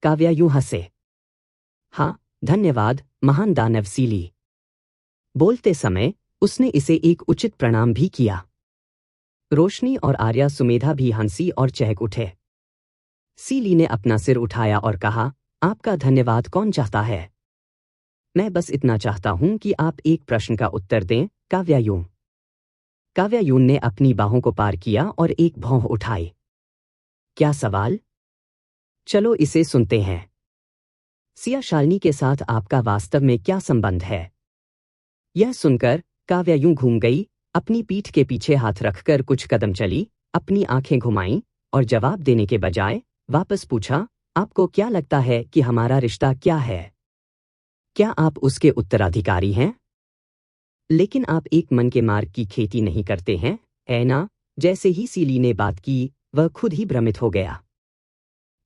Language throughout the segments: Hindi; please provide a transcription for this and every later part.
काव्या यूं हंसे। हाँ, धन्यवाद महान दानव सीली। बोलते समय उसने इसे एक उचित प्रणाम भी किया। रोशनी और आर्या सुमेधा भी हंसी और चहक उठे। सीली ने अपना सिर उठाया और कहा, आपका धन्यवाद कौन चाहता है? मैं बस इतना चाहता हूं कि आप एक प्रश्न का उत्तर दें, काव्यायून। काव्यायून ने अपनी बाहों को पार किया और एक भौं उठाई। क्या सवाल? चलो इसे सुनते हैं। सिया शालिनी के साथ आपका वास्तव में क्या संबंध है? यह सुनकर काव्यायूं घूम गई, अपनी पीठ के पीछे हाथ रखकर कुछ कदम चली, अपनी आंखें घुमाईं और जवाब देने के बजाय वापस पूछा, आपको क्या लगता है कि हमारा रिश्ता क्या है? क्या आप उसके उत्तराधिकारी हैं? लेकिन आप एक मन के मार्ग की खेती नहीं करते हैं, है ना? जैसे ही सीली ने बात की, वह खुद ही भ्रमित हो गया।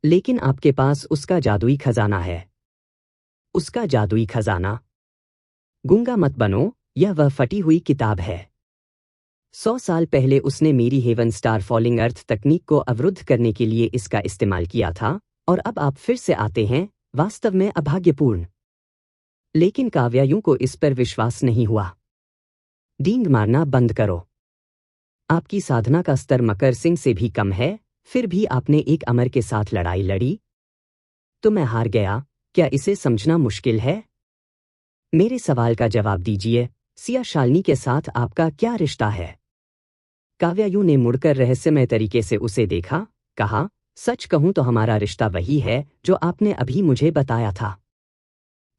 लेकिन आपके पास उसका जादुई खजाना है। उसका जादुई खजाना? गूंगा मत बनो, यह वह फटी हुई किताब है। 100 साल पहले उसने मेरी हेवन स्टार फॉलिंग अर्थ तकनीक को अवरुद्ध करने के लिए इसका इस्तेमाल किया था, और अब आप फिर से आते हैं, वास्तव में अभाग्यपूर्ण। लेकिन काव्यायूं को इस पर विश्वास नहीं हुआ। डींग मारना बंद करो। आपकी साधना का स्तर मकर सिंह से भी कम है, फिर भी आपने एक अमर के साथ लड़ाई लड़ी। तो मैं हार गया, क्या इसे समझना मुश्किल है? मेरे सवाल का जवाब दीजिए, सिया शालिनी के साथ आपका क्या रिश्ता है? काव्यायूं ने मुड़कर रहस्यमय तरीके से उसे देखा, कहा, सच कहूं तो हमारा रिश्ता वही है जो आपने अभी मुझे बताया था।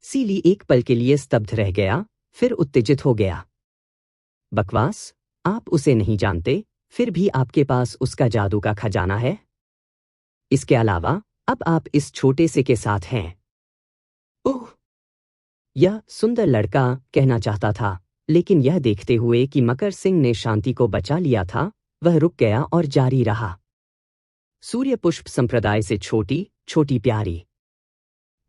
सीली एक पल के लिए स्तब्ध रह गया, फिर उत्तेजित हो गया। बकवास, आप उसे नहीं जानते, फिर भी आपके पास उसका जादू का खजाना है। इसके अलावा अब आप इस छोटे से के साथ हैं। ओह! यह सुंदर लड़का कहना चाहता था, लेकिन यह देखते हुए कि मकर सिंह ने शांति को बचा लिया था, वह रुक गया और जारी रहा। सूर्य पुष्प संप्रदाय से छोटी छोटी प्यारी।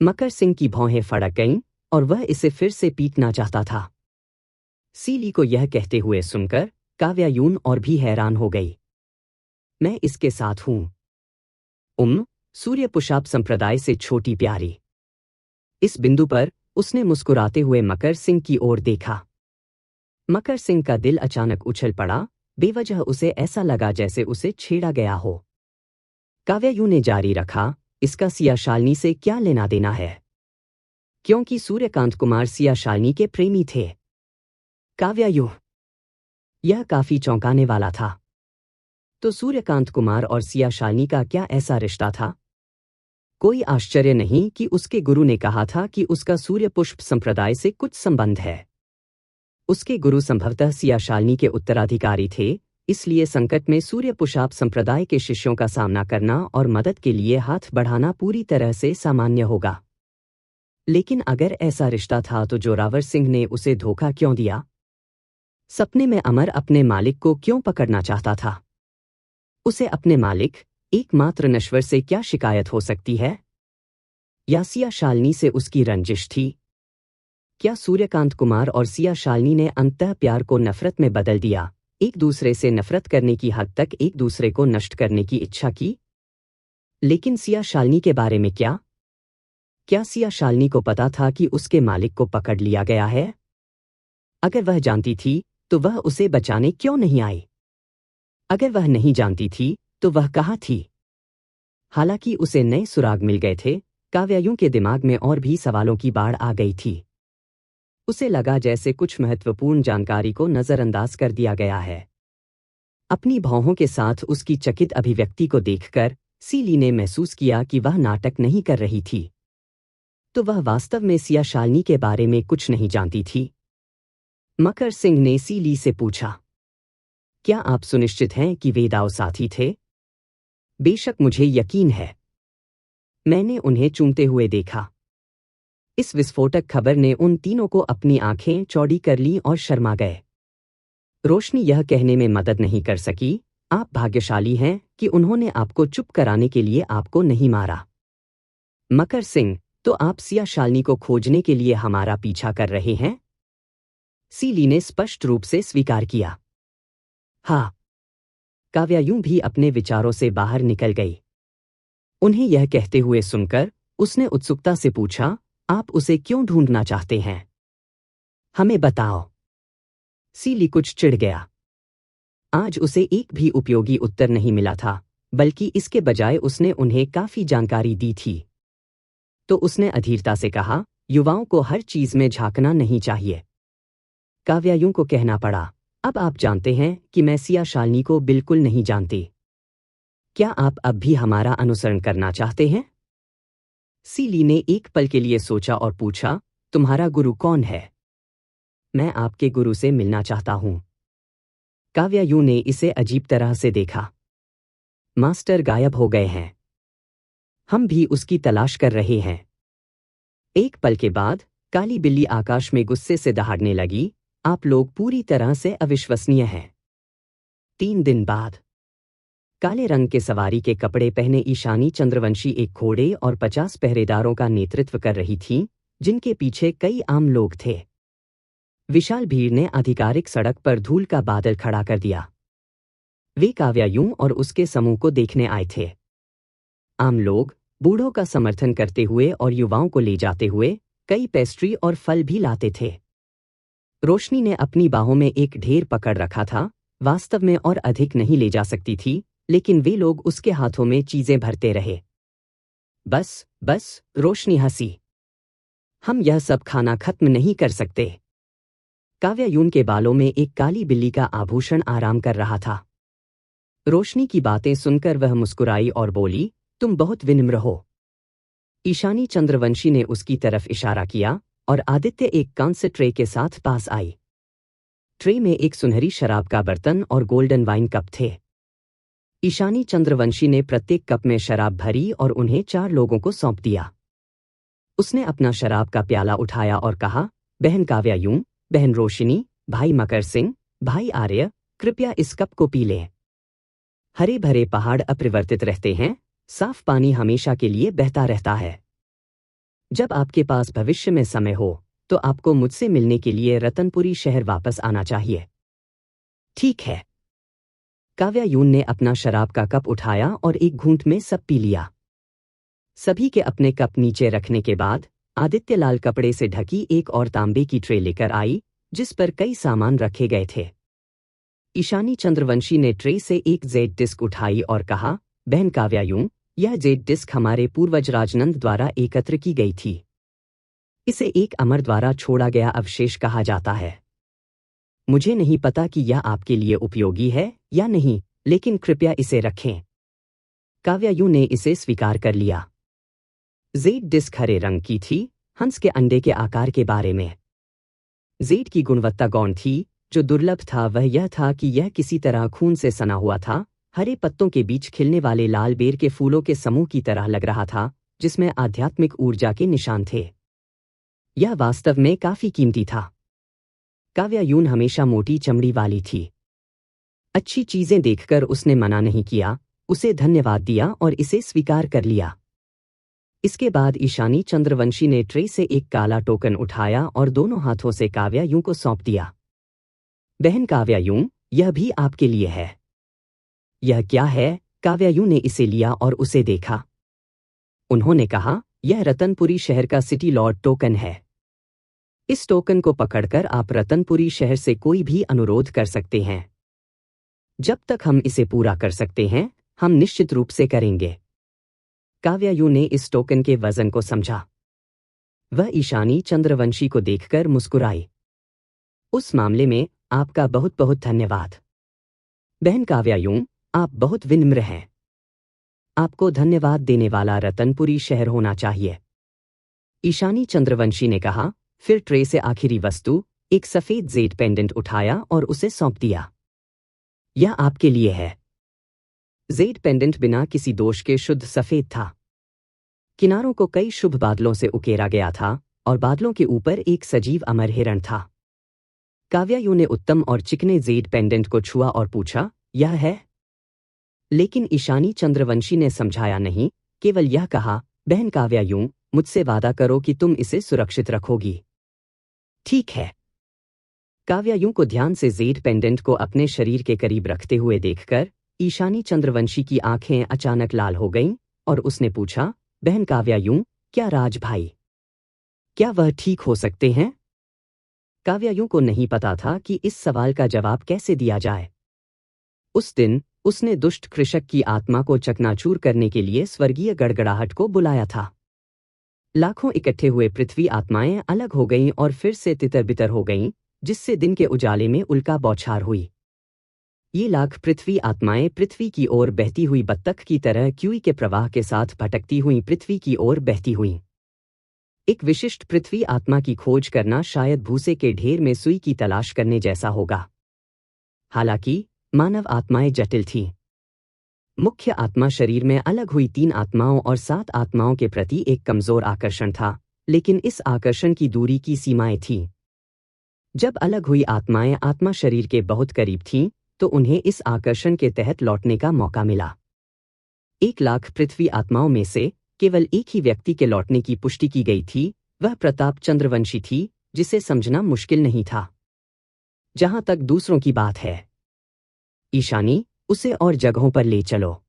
मकर सिंह की भौहें फड़क गईं और वह इसे फिर से पीटना चाहता था। सीली को यह कहते हुए सुनकर काव्यायून और भी हैरान हो गई। मैं इसके साथ हूं। सूर्य पुष्प संप्रदाय से छोटी प्यारी। इस बिंदु पर उसने मुस्कुराते हुए मकर सिंह की ओर देखा। मकर सिंह का दिल अचानक उछल पड़ा, बेवजह उसे ऐसा लगा जैसे उसे छेड़ा गया हो। काव्यायूं ने जारी रखा, इसका सिया शालिनी से क्या लेना देना है? क्योंकि सूर्यकांत कुमार सिया शालिनी के प्रेमी थे। काव्यायूं, यह काफी चौंकाने वाला था। तो सूर्यकांत कुमार और सिया शालिनी का क्या ऐसा रिश्ता था? कोई आश्चर्य नहीं कि उसके गुरु ने कहा था कि उसका सूर्य पुष्प संप्रदाय से कुछ संबंध है। उसके गुरु संभवतः सिया शालिनी के उत्तराधिकारी थे, इसलिए संकट में सूर्य पुष्प संप्रदाय के शिष्यों का सामना करना और मदद के लिए हाथ बढ़ाना पूरी तरह से सामान्य होगा। लेकिन अगर ऐसा रिश्ता था तो जोरावर सिंह ने उसे धोखा क्यों दिया? सपने में अमर अपने मालिक को क्यों पकड़ना चाहता था? उसे अपने मालिक, एकमात्र नश्वर से क्या शिकायत हो सकती है? या सिया शालिनी से उसकी रंजिश थी? क्या सूर्यकांत कुमार और सिया शालिनी ने अंततः प्यार को नफरत में बदल दिया, एक दूसरे से नफरत करने की हद तक एक दूसरे को नष्ट करने की इच्छा की? लेकिन सिया शालिनी के बारे में क्या? क्या सिया शालिनी को पता था कि उसके मालिक को पकड़ लिया गया है? अगर वह जानती थी, तो वह उसे बचाने क्यों नहीं आई? अगर वह नहीं जानती थी, तो वह कहाँ थी? हालांकि उसे नए सुराग मिल गए थे, काव्यायूं के दिमाग में और भी सवालों की बाढ़ आ गई थी। उसे लगा जैसे कुछ महत्वपूर्ण जानकारी को नजरअंदाज कर दिया गया है। अपनी भौहों के साथ उसकी चकित अभिव्यक्ति को देखकर सीली ने महसूस किया कि वह नाटक नहीं कर रही थी। तो वह वास्तव में सिया शालिनी के बारे में कुछ नहीं जानती थी। मकर सिंह ने सीली से पूछा, क्या आप सुनिश्चित हैं कि वे दाव साथी थे? बेशक मुझे यकीन है। मैंने उन्हें चूमते हुए देखा। इस विस्फोटक खबर ने उन तीनों को अपनी आंखें चौड़ी कर लीं और शर्मा गए। रोशनी यह कहने में मदद नहीं कर सकी, आप भाग्यशाली हैं कि उन्होंने आपको चुप कराने के लिए आपको नहीं मारा। मकर सिंह, तो आप सिया शालिनी को खोजने के लिए हमारा पीछा कर रहे हैं? सीली ने स्पष्ट रूप से स्वीकार किया। हाँ। काव्यायूं भी अपने विचारों से बाहर निकल गई। उन्हें यह कहते हुए सुनकर उसने उत्सुकता से पूछा, आप उसे क्यों ढूंढना चाहते हैं? हमें बताओ। सीली कुछ चिढ़ गया। आज उसे एक भी उपयोगी उत्तर नहीं मिला था, बल्कि इसके बजाय उसने उन्हें काफी जानकारी दी थी। तो उसने अधीरता से कहा, युवाओं को हर चीज में झांकना नहीं चाहिए। काव्यायु को कहना पड़ा, अब आप जानते हैं कि मैं सिया शालिनी को बिल्कुल नहीं जानती। क्या आप अब भी हमारा अनुसरण करना चाहते हैं? सीली ने एक पल के लिए सोचा और पूछा, तुम्हारा गुरु कौन है? मैं आपके गुरु से मिलना चाहता हूं। काव्यायु ने इसे अजीब तरह से देखा। मास्टर गायब हो गए हैं। हम भी उसकी तलाश कर रहे हैं। एक पल के बाद काली बिल्ली आकाश में गुस्से से दहाड़ने लगी, आप लोग पूरी तरह से अविश्वसनीय हैं। 3 दिन बाद काले रंग के सवारी के कपड़े पहने ईशानी चंद्रवंशी एक घोड़े और 50 पहरेदारों का नेतृत्व कर रही थी, जिनके पीछे कई आम लोग थे। विशाल भीड़ ने आधिकारिक सड़क पर धूल का बादल खड़ा कर दिया। वे काव्यायु और उसके समूह को देखने आए थे। आम लोग बूढ़ों का समर्थन करते हुए और युवाओं को ले जाते हुए कई पेस्ट्री और फल भी लाते थे। रोशनी ने अपनी बाहों में एक ढेर पकड़ रखा था, वास्तव में और अधिक नहीं ले जा सकती थी, लेकिन वे लोग उसके हाथों में चीजें भरते रहे। बस बस, रोशनी हंसी। हम यह सब खाना खत्म नहीं कर सकते। काव्यायु के बालों में एक काली बिल्ली का आभूषण आराम कर रहा था। रोशनी की बातें सुनकर वह मुस्कुराई और बोली, तुम बहुत विनम्र हो। ईशानी चंद्रवंशी ने उसकी तरफ इशारा किया और आदित्य एक कांस्य ट्रे के साथ पास आई। ट्रे में एक सुनहरी शराब का बर्तन और गोल्डन वाइन कप थे। ईशानी चंद्रवंशी ने प्रत्येक कप में शराब भरी और उन्हें 4 लोगों को सौंप दिया। उसने अपना शराब का प्याला उठाया और कहा, बहन काव्यायु, बहन रोशिनी, भाई मकर सिंह, भाई आर्य, कृपया इस कप को पी लें। हरे भरे पहाड़ अपरिवर्तित रहते हैं, साफ पानी हमेशा के लिए बहता रहता है। जब आपके पास भविष्य में समय हो तो आपको मुझसे मिलने के लिए रतनपुरी शहर वापस आना चाहिए। ठीक है। काव्यायु ने अपना शराब का कप उठाया और एक घूंट में सब पी लिया। सभी के अपने कप नीचे रखने के बाद आदित्य लाल कपड़े से ढकी एक और तांबे की ट्रे लेकर आई, जिस पर कई सामान रखे गए थे। ईशानी चंद्रवंशी ने ट्रे से एक जेड डिस्क उठाई और कहा, बहन काव्यायु, यह जेड डिस्क हमारे पूर्वज राजनंद द्वारा एकत्र की गई थी। इसे एक अमर द्वारा छोड़ा गया अवशेष कहा जाता है। मुझे नहीं पता कि यह आपके लिए उपयोगी है या नहीं, लेकिन कृपया इसे रखें। काव्यायु ने इसे स्वीकार कर लिया। जेड डिस्क हरे रंग की थी, हंस के अंडे के आकार के बारे में। जेड की गुणवत्ता गौण थी, जो दुर्लभ था वह यह था कि यह किसी तरह खून से सना हुआ था, हरे पत्तों के बीच खिलने वाले लाल बेर के फूलों के समूह की तरह लग रहा था, जिसमें आध्यात्मिक ऊर्जा के निशान थे। यह वास्तव में काफी कीमती था। काव्यायु हमेशा मोटी चमड़ी वाली थी। अच्छी चीजें देखकर उसने मना नहीं किया, उसे धन्यवाद दिया और इसे स्वीकार कर लिया। इसके बाद ईशानी चंद्रवंशी ने ट्रे से एक काला टोकन उठाया और दोनों हाथों से काव्यायु को सौंप दिया। बहन काव्यायु, यह भी आपके लिए है। यह क्या है? काव्यायु ने इसे लिया और उसे देखा। उन्होंने कहा, यह रतनपुरी शहर का सिटी लॉर्ड टोकन है। इस टोकन को पकड़कर आप रतनपुरी शहर से कोई भी अनुरोध कर सकते हैं। जब तक हम इसे पूरा कर सकते हैं, हम निश्चित रूप से करेंगे। काव्यायु ने इस टोकन के वजन को समझा। वह ईशानी चंद्रवंशी को देखकर मुस्कुराई। उस मामले में आपका बहुत बहुत धन्यवाद। बहन काव्यायु, आप बहुत विनम्र हैं। आपको धन्यवाद देने वाला रतनपुरी शहर होना चाहिए। ईशानी चंद्रवंशी ने कहा, फिर ट्रे से आखिरी वस्तु, एक सफेद जेड पेंडेंट उठाया और उसे सौंप दिया। यह आपके लिए है। जेड पेंडेंट बिना किसी दोष के शुद्ध सफेद था। किनारों को कई शुभ बादलों से उकेरा गया था और बादलों के ऊपर एक सजीव अमर हिरण था। काव्यायु ने उत्तम और चिकने जेड पेंडेंट को छुआ और पूछा, यह है? लेकिन ईशानी चंद्रवंशी ने समझाया नहीं, केवल यह कहा, बहन काव्यायु, मुझसे वादा करो कि तुम इसे सुरक्षित रखोगी। ठीक है। काव्यायु को ध्यान से जेड पेंडेंट को अपने शरीर के करीब रखते हुए देखकर ईशानी चंद्रवंशी की आंखें अचानक लाल हो गईं और उसने पूछा, बहन काव्यायु, क्या राज भाई? क्या वह ठीक हो सकते हैं? काव्यायु को नहीं पता था कि इस सवाल का जवाब कैसे दिया जाए। उस दिन उसने दुष्ट कृषक की आत्मा को चकनाचूर करने के लिए स्वर्गीय गड़गड़ाहट को बुलाया था। लाखों इकट्ठे हुए पृथ्वी आत्माएं अलग हो गईं और फिर से तितर-बितर हो गईं, जिससे दिन के उजाले में उल्का बौछार हुई। ये लाख पृथ्वी आत्माएं पृथ्वी की ओर बहती हुई बत्तख की तरह क्यूई के प्रवाह के साथ भटकती हुई पृथ्वी की ओर बहती हुईं। एक विशिष्ट पृथ्वी आत्मा की खोज करना शायद भूसे के ढेर में सुई की तलाश करने जैसा होगा। हालांकि मानव आत्माएं जटिल थीं। मुख्य आत्मा शरीर में अलग हुई 3 आत्माओं और 7 आत्माओं के प्रति एक कमजोर आकर्षण था, लेकिन इस आकर्षण की दूरी की सीमाएं थीं। जब अलग हुई आत्माएं आत्मा शरीर के बहुत करीब थीं, तो उन्हें इस आकर्षण के तहत लौटने का मौका मिला। 1 लाख पृथ्वी आत्माओं में से केवल एक ही व्यक्ति के लौटने की पुष्टि की गई थी। वह प्रताप चंद्रवंशी थी, जिसे समझना मुश्किल नहीं था। जहां तक दूसरों की बात है, ईशानी, उसे और जगहों पर ले चलो।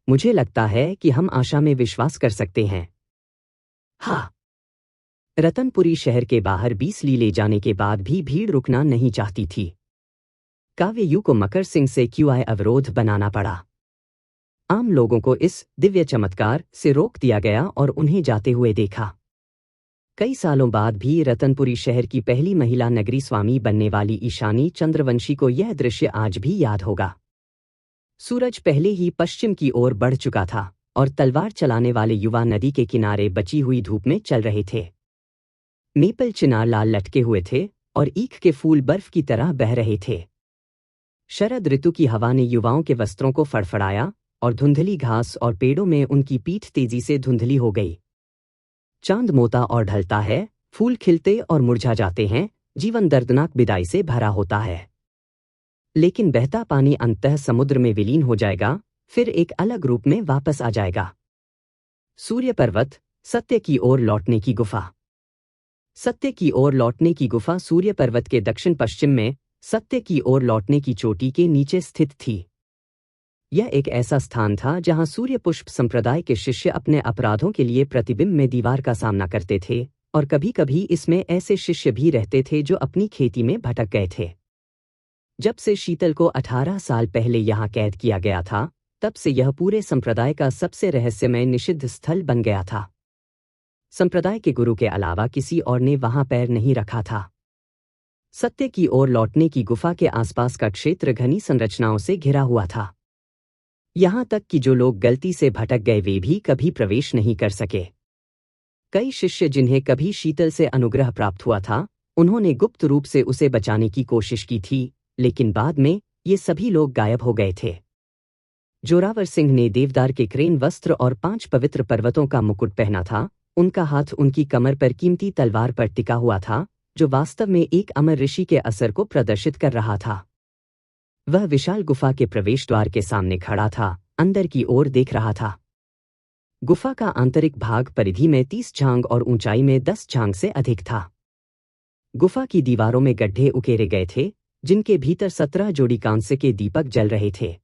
मुझे लगता है कि हम आशा में विश्वास कर सकते हैं। हाँ। रतनपुरी शहर के बाहर 20 ली ले जाने के बाद भी भीड़ रुकना नहीं चाहती थी। काव्ययु को मकर सिंह से क्यूआई अवरोध बनाना पड़ा। आम लोगों को इस दिव्य चमत्कार से रोक दिया गया और उन्हें जाते हुए देखा। कई सालों बाद भी रतनपुरी शहर की पहली महिला नगरी स्वामी बनने वाली ईशानी चंद्रवंशी को यह दृश्य आज भी याद होगा। सूरज पहले ही पश्चिम की ओर बढ़ चुका था और तलवार चलाने वाले युवा नदी के किनारे बची हुई धूप में चल रहे थे। मेपल चिनार लाल लटके हुए थे और ईख के फूल बर्फ की तरह बह रहे थे। शरद ऋतु की हवा ने युवाओं के वस्त्रों को फड़फड़ाया और धुंधली घास और पेड़ों में उनकी पीठ तेजी से धुंधली हो गई। चांद मोता और ढलता है, फूल खिलते और मुरझा जाते हैं, जीवन दर्दनाक विदाई से भरा होता है। लेकिन बहता पानी अंततः समुद्र में विलीन हो जाएगा, फिर एक अलग रूप में वापस आ जाएगा। सूर्य पर्वत, सत्य की ओर लौटने की गुफा। सत्य की ओर लौटने की गुफा सूर्य पर्वत के दक्षिण पश्चिम में सत्य की ओर लौटने की चोटी के नीचे स्थित थी। यह एक ऐसा स्थान था जहां सूर्य पुष्प संप्रदाय के शिष्य अपने अपराधों के लिए प्रतिबिंब में दीवार का सामना करते थे, और कभी-कभी इसमें ऐसे शिष्य भी रहते थे जो अपनी खेती में भटक गए थे। जब से शीतल को 18 साल पहले यहाँ कैद किया गया था, तब से यह पूरे संप्रदाय का सबसे रहस्यमय निषिद्ध स्थल बन गया था। संप्रदाय के गुरु के अलावा किसी और ने वहां पैर नहीं रखा था। सत्य की ओर लौटने की गुफा के आसपास का क्षेत्र घनी संरचनाओं से घिरा हुआ था। यहां तक कि जो लोग गलती से भटक गए वे भी कभी प्रवेश नहीं कर सके। कई शिष्य जिन्हें कभी शीतल से अनुग्रह प्राप्त हुआ था, उन्होंने गुप्त रूप से उसे बचाने की कोशिश की थी, लेकिन बाद में ये सभी लोग गायब हो गए थे। जोरावर सिंह ने देवदार के क्रेन वस्त्र और 5 पवित्र पर्वतों का मुकुट पहना था। उनका हाथ उनकी कमर पर कीमती तलवार पर टिका हुआ था, जो वास्तव में एक अमर ऋषि के असर को प्रदर्शित कर रहा था। वह विशाल गुफा के प्रवेश द्वार के सामने खड़ा था, अंदर की ओर देख रहा था। गुफा का आंतरिक भाग परिधि में 30 झांग और ऊंचाई में 10 झांग से अधिक था। गुफा की दीवारों में गड्ढे उकेरे गए थे, जिनके भीतर 17 जोड़ी कांस्य के दीपक जल रहे थे।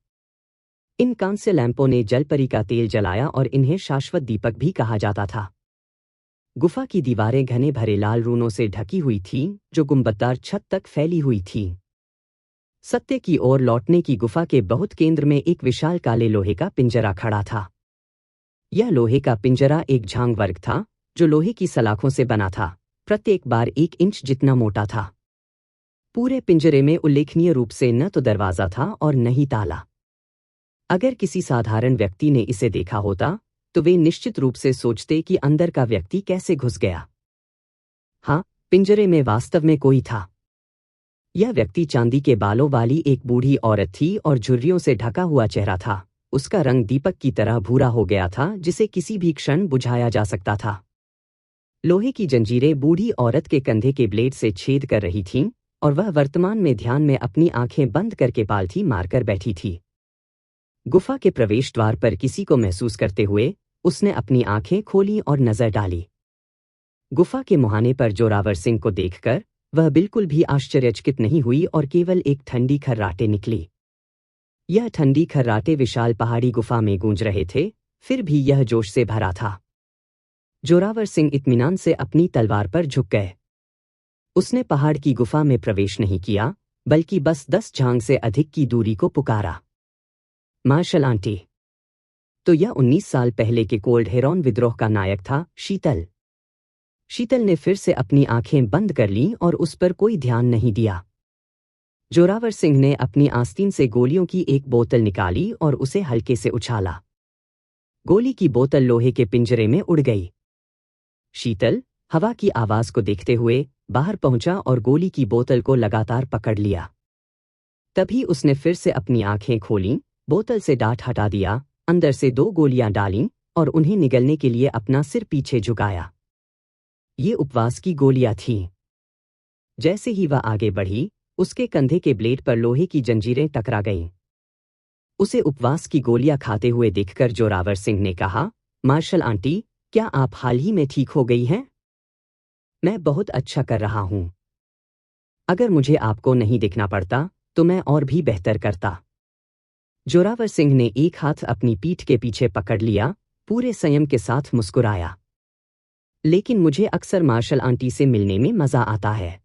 इन कांस्य लैंपों ने जलपरी का तेल जलाया और इन्हें शाश्वत दीपक भी कहा जाता था। गुफा की दीवारें घने भरे लाल रूनों से ढकी हुई थीं, जो गुंबददार छत तक फैली हुई थीं। सत्य की ओर लौटने की गुफा के बहुत केंद्र में एक विशाल काले लोहे का पिंजरा खड़ा था। यह लोहे का पिंजरा एक झांग वर्ग था, जो लोहे की सलाखों से बना था, प्रत्येक बार 1 इंच जितना मोटा था। पूरे पिंजरे में उल्लेखनीय रूप से न तो दरवाजा था और न ही ताला। अगर किसी साधारण व्यक्ति ने इसे देखा होता, तो वे निश्चित रूप से सोचते कि अंदर का व्यक्ति कैसे घुस गया। हाँ, पिंजरे में वास्तव में कोई था। यह व्यक्ति चांदी के बालों वाली एक बूढ़ी औरत थी और झुर्रियों से ढका हुआ चेहरा था। उसका रंग दीपक की तरह भूरा हो गया था, जिसे किसी भी क्षण बुझाया जा सकता था। लोहे की जंजीरें बूढ़ी औरत के कंधे के ब्लेड से छेद कर रही थीं, और वह वर्तमान में ध्यान में अपनी आंखें बंद करके पालथी मारकर बैठी थी। गुफा के प्रवेश द्वार पर किसी को महसूस करते हुए उसने अपनी आंखें खोली और नजर डाली। गुफा के मुहाने पर जोरावर सिंह को देखकर वह बिल्कुल भी आश्चर्यचकित नहीं हुई और केवल एक ठंडी खर्राटे निकली। यह ठंडी खर्राटे विशाल पहाड़ी गुफा में गूंज रहे थे, फिर भी यह जोश से भरा था। जोरावर सिंह इत्मीनान से अपनी तलवार पर झुक गए। उसने पहाड़ की गुफा में प्रवेश नहीं किया, बल्कि बस 10 झांग से अधिक की दूरी को पुकारा। Marshal aunty. तो यह 19 साल पहले के कोल्ड हेरॉन विद्रोह का नायक था, शीतल। शीतल ने फिर से अपनी आंखें बंद कर लीं और उस पर कोई ध्यान नहीं दिया। जोरावर सिंह ने अपनी आस्तीन से गोलियों की एक बोतल निकाली और उसे हल्के से उछाला। गोली की बोतल लोहे के पिंजरे में उड़ गई। शीतल, हवा की आवाज को देखते हुए, बाहर पहुंचा और गोली की बोतल को लगातार पकड़ लिया। तभी उसने फिर से अपनी आंखें खोलीं, बोतल से डाट हटा दिया, अंदर से 2 गोलियां डालीं और उन्हें निगलने के लिए अपना सिर पीछे झुकाया। ये उपवास की गोलियां थीं। जैसे ही वह आगे बढ़ी, उसके कंधे के ब्लेड पर लोहे की जंजीरें टकरा गईं। उसे उपवास की गोलियां खाते हुए देखकर जोरावर सिंह ने कहा, मार्शल आंटी, क्या आप हाल ही में ठीक हो गई हैं? मैं बहुत अच्छा कर रहा हूं। अगर मुझे आपको नहीं दिखना पड़ता, तो मैं और भी बेहतर करता। जोरावर सिंह ने एक हाथ अपनी पीठ के पीछे पकड़ लिया, पूरे संयम के साथ मुस्कुराया। लेकिन मुझे अक्सर मार्शल आंटी से मिलने में मजा आता है।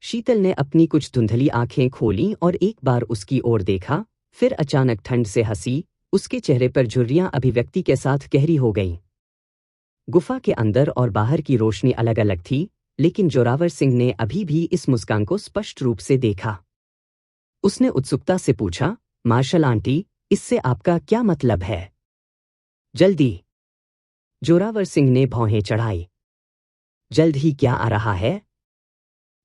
शीतल ने अपनी कुछ धुंधली आंखें खोलीं और एक बार उसकी ओर देखा, फिर अचानक ठंड से हंसी, उसके चेहरे पर झुर्रियां अभिव्यक्ति के साथ गहरी हो गईं। गुफा के अंदर और बाहर की रोशनी अलग अलग थी, लेकिन जोरावर सिंह ने अभी भी इस मुस्कान को स्पष्ट रूप से देखा। उसने उत्सुकता से पूछा, मार्शल आंटी, इससे आपका क्या मतलब है? जल्दी। जोरावर सिंह ने भौहें चढ़ाई। जल्द ही क्या आ रहा है?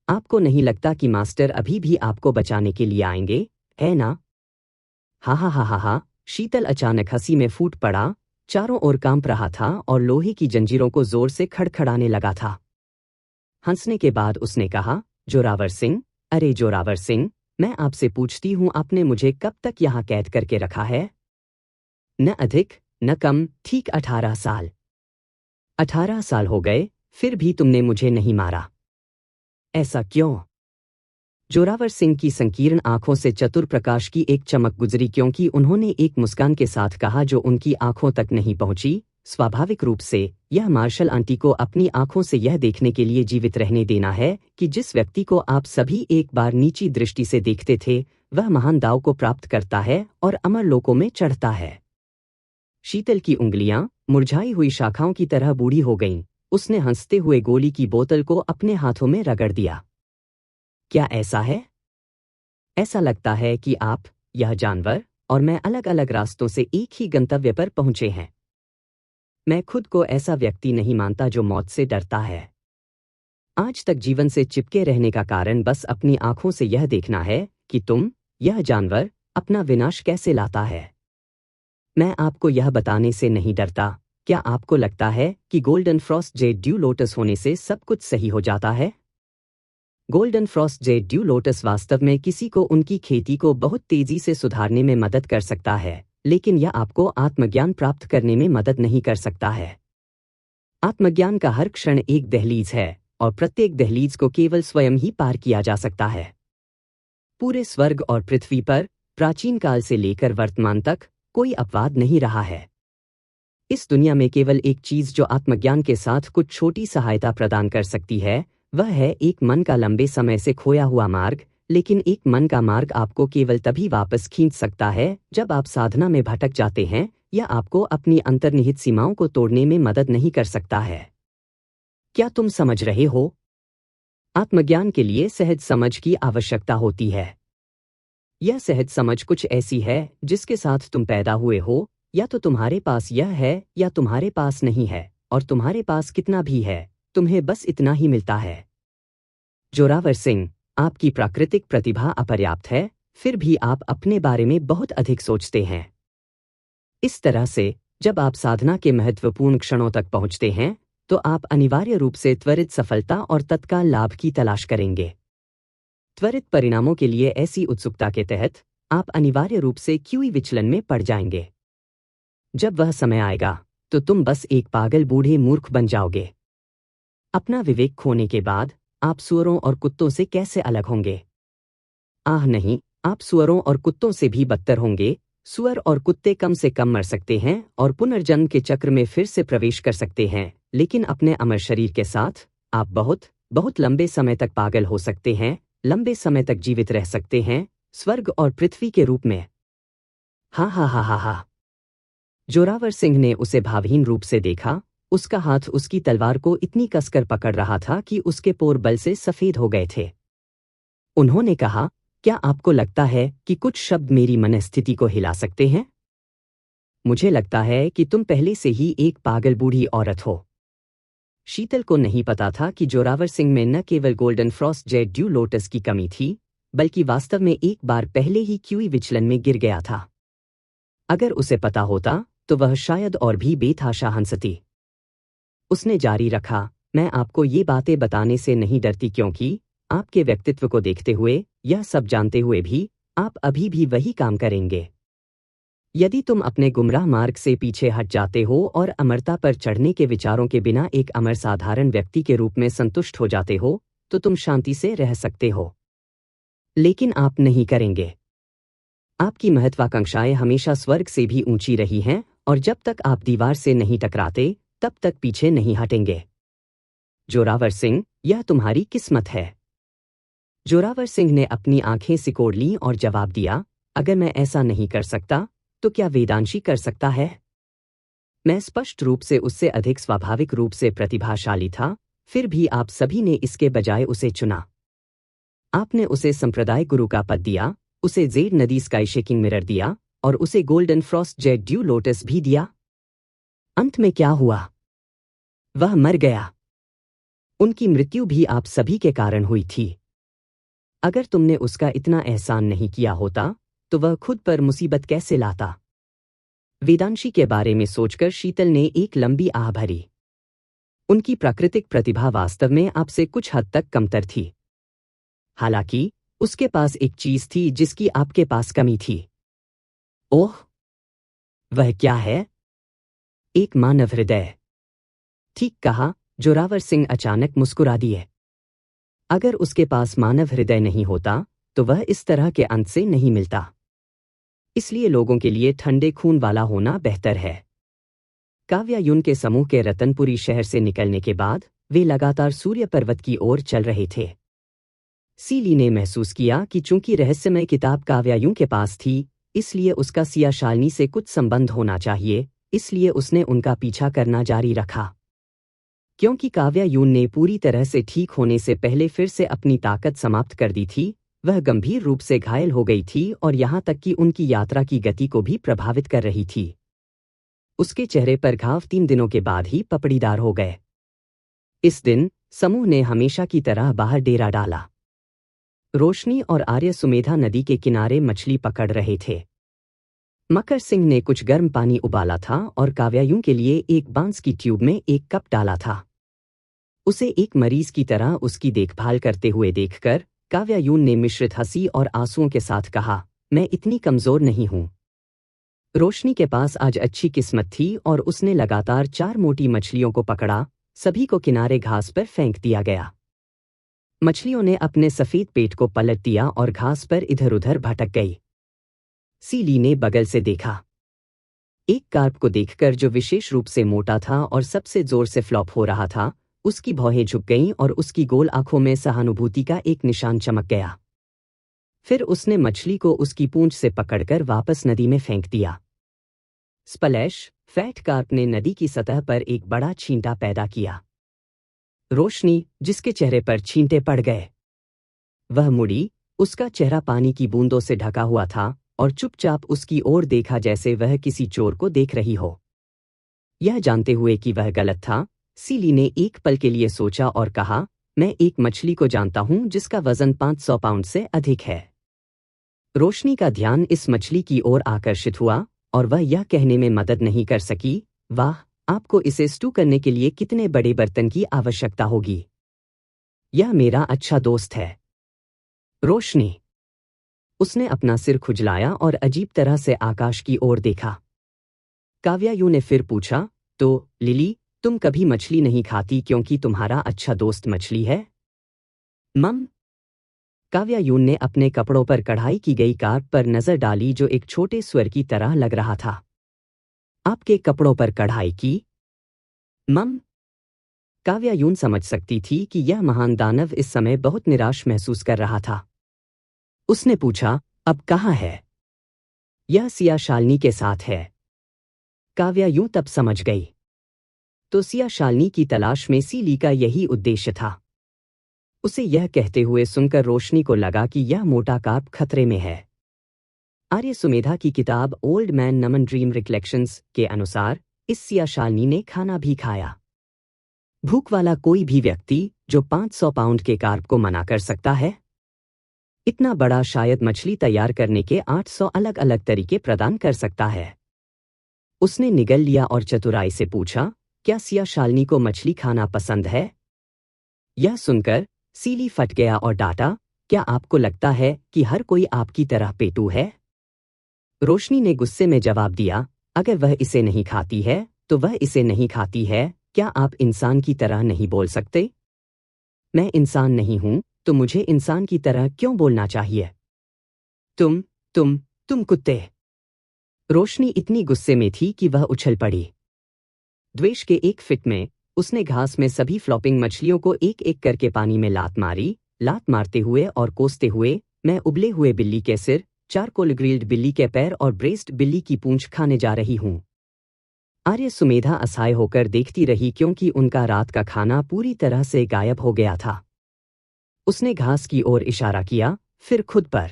आपको नहीं लगता कि मास्टर अभी भी आपको बचाने के लिए आएंगे, है ना? हा हा हा हा हा। शीतल अचानक हंसी में फूट पड़ा, चारों ओर कांप रहा था और लोहे की जंजीरों को जोर से खड़खड़ाने लगा था। हंसने के बाद उसने कहा, जोरावर सिंह, अरे जोरावर सिंह, मैं आपसे पूछती हूं, आपने मुझे कब तक यहां कैद करके रखा है? न अधिक, न कम, ठीक 18 साल। 18 साल हो गए, फिर भी तुमने मुझे नहीं मारा। ऐसा क्यों? जोरावर सिंह की संकीर्ण आंखों से चतुर प्रकाश की एक चमक गुजरी, क्योंकि उन्होंने एक मुस्कान के साथ कहा जो उनकी आंखों तक नहीं पहुंची, स्वाभाविक रूप से, यह मार्शल आंटी को अपनी आंखों से यह देखने के लिए जीवित रहने देना है कि जिस व्यक्ति को आप सभी एक बार नीची दृष्टि से देखते थे, वह महान दाव को प्राप्त करता है और अमर लोकों में चढ़ता है। शीतल की उंगलियां, मुरझाई हुई शाखाओं की तरह बूढ़ी हो गईं। उसने हंसते हुए गोली की बोतल को अपने हाथों में रगड़ दिया। क्या ऐसा है? ऐसा लगता है कि आप, यह जानवर और मैं अलग अलग रास्तों से एक ही गंतव्य पर पहुंचे हैं। मैं खुद को ऐसा व्यक्ति नहीं मानता जो मौत से डरता है। आज तक जीवन से चिपके रहने का कारण बस अपनी आंखों से यह देखना है कि तुम, यह जानवर, अपना विनाश कैसे लाता है। मैं आपको यह बताने से नहीं डरता। क्या आपको लगता है कि golden frost jade dew lotus होने से सब कुछ सही हो जाता है? Golden frost jade dew lotus वास्तव में किसी को उनकी खेती को बहुत तेजी से सुधारने में मदद कर सकता है, लेकिन यह आपको आत्मज्ञान प्राप्त करने में मदद नहीं कर सकता है। आत्मज्ञान का हर क्षण एक दहलीज है, और प्रत्येक दहलीज को केवल स्वयं ही पार किया जा सकता है। पूरे स्वर्ग और पृथ्वी पर, प्राचीन काल से लेकर वर्तमान तक, कोई अपवाद नहीं रहा है। इस दुनिया में केवल एक चीज जो आत्मज्ञान के साथ कुछ छोटी सहायता प्रदान कर सकती है, वह है एक मन का लंबे समय से खोया हुआ मार्ग। लेकिन एक मन का मार्ग आपको केवल तभी वापस खींच सकता है जब आप साधना में भटक जाते हैं, या आपको अपनी अंतर्निहित सीमाओं को तोड़ने में मदद नहीं कर सकता है। क्या तुम समझ रहे हो? आत्मज्ञान के लिए सहज समझ की आवश्यकता होती है। यह सहज समझ कुछ ऐसी है जिसके साथ तुम पैदा हुए हो, या तो तुम्हारे पास यह है या तुम्हारे पास नहीं है, और तुम्हारे पास कितना भी है, तुम्हें बस इतना ही मिलता है। जोरावर सिंह, आपकी प्राकृतिक प्रतिभा अपर्याप्त है, फिर भी आप अपने बारे में बहुत अधिक सोचते हैं। इस तरह से, जब आप साधना के महत्वपूर्ण क्षणों तक पहुंचते हैं, तो आप अनिवार्य रूप से त्वरित सफलता और तत्काल लाभ की तलाश करेंगे। त्वरित परिणामों के लिए ऐसी उत्सुकता के तहत, आप अनिवार्य रूप से क्यूई विचलन में पड़ जाएंगे। जब वह समय आएगा, तो तुम बस एक पागल बूढ़े मूर्ख बन जाओगे। अपना विवेक खोने के बाद, आप सुअरों और कुत्तों से कैसे अलग होंगे? आह नहीं, आप सुअरों और कुत्तों से भी बदतर होंगे। सुअर और कुत्ते कम से कम मर सकते हैं और पुनर्जन्म के चक्र में फिर से प्रवेश कर सकते हैं, लेकिन अपने अमर शरीर के साथ आप बहुत बहुत लंबे समय तक पागल हो सकते हैं, लंबे समय तक जीवित रह सकते हैं, स्वर्ग और पृथ्वी के रूप में। हा हा हा हा हा। जोरावर सिंह ने उसे भावहीन रूप से देखा। उसका हाथ उसकी तलवार को इतनी कसकर पकड़ रहा था कि उसके पोर बल से सफेद हो गए थे। उन्होंने कहा, क्या आपको लगता है कि कुछ शब्द मेरी मनस्थिति को हिला सकते हैं? मुझे लगता है कि तुम पहले से ही एक पागल बूढ़ी औरत हो। शीतल को नहीं पता था कि जोरावर सिंह में न केवल golden frost jade dew lotus की कमी थी, बल्कि वास्तव में एक बार पहले ही क्यूई विचलन में गिर गया था। अगर उसे पता होता तो वह शायद और भी बेतहाशा हंसती। उसने जारी रखा, मैं आपको ये बातें बताने से नहीं डरती क्योंकि आपके व्यक्तित्व को देखते हुए, यह सब जानते हुए भी, आप अभी भी वही काम करेंगे। यदि तुम अपने गुमराह मार्ग से पीछे हट जाते हो और अमरता पर चढ़ने के विचारों के बिना एक अमर साधारण व्यक्ति के रूप में संतुष्ट हो जाते हो, तो तुम शांति से रह सकते हो। लेकिन आप नहीं करेंगे। आपकी महत्वाकांक्षाएं हमेशा स्वर्ग से भी ऊंची रही हैं, और जब तक आप दीवार से नहीं टकराते, तब तक पीछे नहीं हटेंगे। जोरावर सिंह, यह तुम्हारी किस्मत है। जोरावर सिंह ने अपनी आंखें सिकोड़ लीं और जवाब दिया, अगर मैं ऐसा नहीं कर सकता, तो क्या वेदांशी कर सकता है? मैं स्पष्ट रूप से उससे अधिक स्वाभाविक रूप से प्रतिभाशाली था, फिर भी आप सभी ने इसके बजाय उसे चुना। आपने उसे संप्रदाय गुरु का पद दिया, उसे जेड नदी स्काई शेकिंग मिरर दिया, और उसे golden frost jade dew lotus भी दिया। अंत में क्या हुआ? वह मर गया। उनकी मृत्यु भी आप सभी के कारण हुई थी। अगर तुमने उसका इतना एहसान नहीं किया होता, तो वह खुद पर मुसीबत कैसे लाता? वेदांशी के बारे में सोचकर शीतल ने एक लंबी आह भरी। उनकी प्राकृतिक प्रतिभा वास्तव में आपसे कुछ हद तक कमतर थी। हालांकि उसके पास एक चीज थी जिसकी आपके पास कमी थी। ओह, वह क्या है? एक मानव हृदय। ठीक कहा, जोरावर सिंह अचानक मुस्कुरा दिए। अगर उसके पास मानव हृदय नहीं होता, तो वह इस तरह के अंत से नहीं मिलता। इसलिए लोगों के लिए ठंडे खून वाला होना बेहतर है। काव्यायुन के समूह के रतनपुरी शहर से निकलने के बाद वे लगातार सूर्य पर्वत की ओर चल रहे थे। सीली ने महसूस किया कि चूंकि रहस्यमय किताब काव्यायुन के पास थी, इसलिए उसका सिया शालिनी से कुछ संबंध होना चाहिए, इसलिए उसने उनका पीछा करना जारी रखा। क्योंकि काव्यायुन ने पूरी तरह से ठीक होने से पहले फिर से अपनी ताकत समाप्त कर दी थी, वह गंभीर रूप से घायल हो गई थी और यहाँ तक कि उनकी यात्रा की गति को भी प्रभावित कर रही थी। उसके चेहरे पर घाव 3 दिनों के बाद ही पपड़ीदार हो गए। इस दिन समूह ने हमेशा की तरह बाहर डेरा डाला। रोशनी और आर्य सुमेधा नदी के किनारे मछली पकड़ रहे थे। मकर सिंह ने कुछ गर्म पानी उबाला था और काव्यायुन के लिए एक बांस की ट्यूब में एक कप डाला था। उसे एक मरीज की तरह उसकी देखभाल करते हुए देखकर काव्यायुन ने मिश्रित हंसी और आंसुओं के साथ कहा, मैं इतनी कमजोर नहीं हूं। रोशनी के पास आज अच्छी किस्मत थी और उसने लगातार 4 मोटी मछलियों को पकड़ा, सभी को किनारे घास पर फेंक दिया गया। मछलियों ने अपने सफेद पेट को पलट दिया और घास पर इधर उधर भटक गई। सीली ने बगल से देखा। एक कार्प को देखकर जो विशेष रूप से मोटा था और सबसे जोर से फ्लॉप हो रहा था, उसकी भौहें झुक गईं और उसकी गोल आंखों में सहानुभूति का एक निशान चमक गया। फिर उसने मछली को उसकी पूंछ से पकड़कर वापस नदी में फेंक दिया। स्प्लैश! फैट कार्प ने नदी की सतह पर एक बड़ा छींटा पैदा किया। रोशनी, जिसके चेहरे पर छींटे पड़ गए, वह मुड़ी, उसका चेहरा पानी की बूंदों से ढका हुआ था और चुपचाप उसकी ओर देखा जैसे वह किसी चोर को देख रही हो। यह जानते हुए कि वह गलत था, सीली ने एक पल के लिए सोचा और कहा, मैं एक मछली को जानता हूं जिसका वजन 500 पाउंड से अधिक है। रोशनी का ध्यान इस मछली की ओर आकर्षित हुआ और वह यह कहने में मदद नहीं कर सकी, वाह, आपको इसे स्टू करने के लिए कितने बड़े बर्तन की आवश्यकता होगी। यह मेरा अच्छा दोस्त है। रोशनी। उसने अपना सिर खुजलाया और अजीब तरह से आकाश की ओर देखा। काव्यायु ने फिर पूछा, तो लिली, तुम कभी मछली नहीं खाती क्योंकि तुम्हारा अच्छा दोस्त मछली है? मम। काव्यायुन ने अपने कपड़ों पर कढ़ाई की गई कार्प पर नजर डाली जो एक छोटे स्वर की तरह लग रहा था। आपके कपड़ों पर कढ़ाई की? मम। काव्यायून समझ सकती थी कि यह महान दानव इस समय बहुत निराश महसूस कर रहा था। उसने पूछा, अब कहाँ है? यह सिया शालिनी के साथ है। काव्यायूं तब समझ गई। तो सिया शालिनी की तलाश में सीली का यही उद्देश्य था। उसे यह कहते हुए सुनकर रोशनी को लगा कि यह मोटा कार्प खतरे में है। आर्य सुमेधा की किताब ओल्ड मैन नमन ड्रीम रिफ्लेक्शंस के अनुसार इस सिया शालिनी ने खाना भी खाया। भूख वाला कोई भी व्यक्ति जो 500 पाउंड के कार्प को मना कर सकता है? इतना बड़ा शायद मछली तैयार करने के 800 अलग अलग तरीके प्रदान कर सकता है। उसने निगल लिया और चतुराई से पूछा, क्या सिया शालिनी को मछली खाना पसंद है? यह सुनकर सीली फट गया और डांटा, क्या आपको लगता है कि हर कोई आपकी तरह पेटू है? रोशनी ने गुस्से में जवाब दिया, अगर वह इसे नहीं खाती है तो वह इसे नहीं खाती है। क्या आप इंसान की तरह नहीं बोल सकते? मैं इंसान नहीं हूं तो मुझे इंसान की तरह क्यों बोलना चाहिए? तुम कुत्ते! रोशनी इतनी गुस्से में थी कि वह उछल पड़ी। द्वेष के एक फिट में उसने घास में सभी फ्लॉपिंग मछलियों को एक एक करके पानी में लात मारते हुए और कोसते हुए, मैं उबले हुए बिल्ली के सिर, चारकोल ग्रिल्ड बिल्ली के पैर और ब्रेस्ट बिल्ली की पूंछ खाने जा रही हूं। आर्य सुमेधा असहाय होकर देखती रही क्योंकि उनका रात का खाना पूरी तरह से गायब हो गया था। उसने घास की ओर इशारा किया, फिर खुद पर।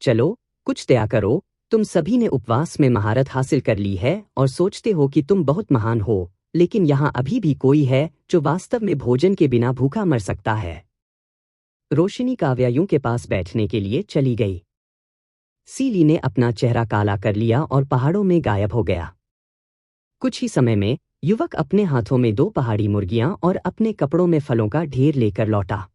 चलो, कुछ दया करो, तुम सभी ने उपवास में महारत हासिल कर ली है और सोचते हो कि तुम बहुत महान हो, लेकिन यहाँ अभी भी कोई है जो वास्तव में भोजन के बिना भूखा मर सकता है। रोशनी काव्यायूं के पास बैठने के लिए चली गई। सीली ने अपना चेहरा काला कर लिया और पहाड़ों में गायब हो गया। कुछ ही समय में युवक अपने हाथों में 2 पहाड़ी मुर्गियां और अपने कपड़ों में फलों का ढेर लेकर लौटा।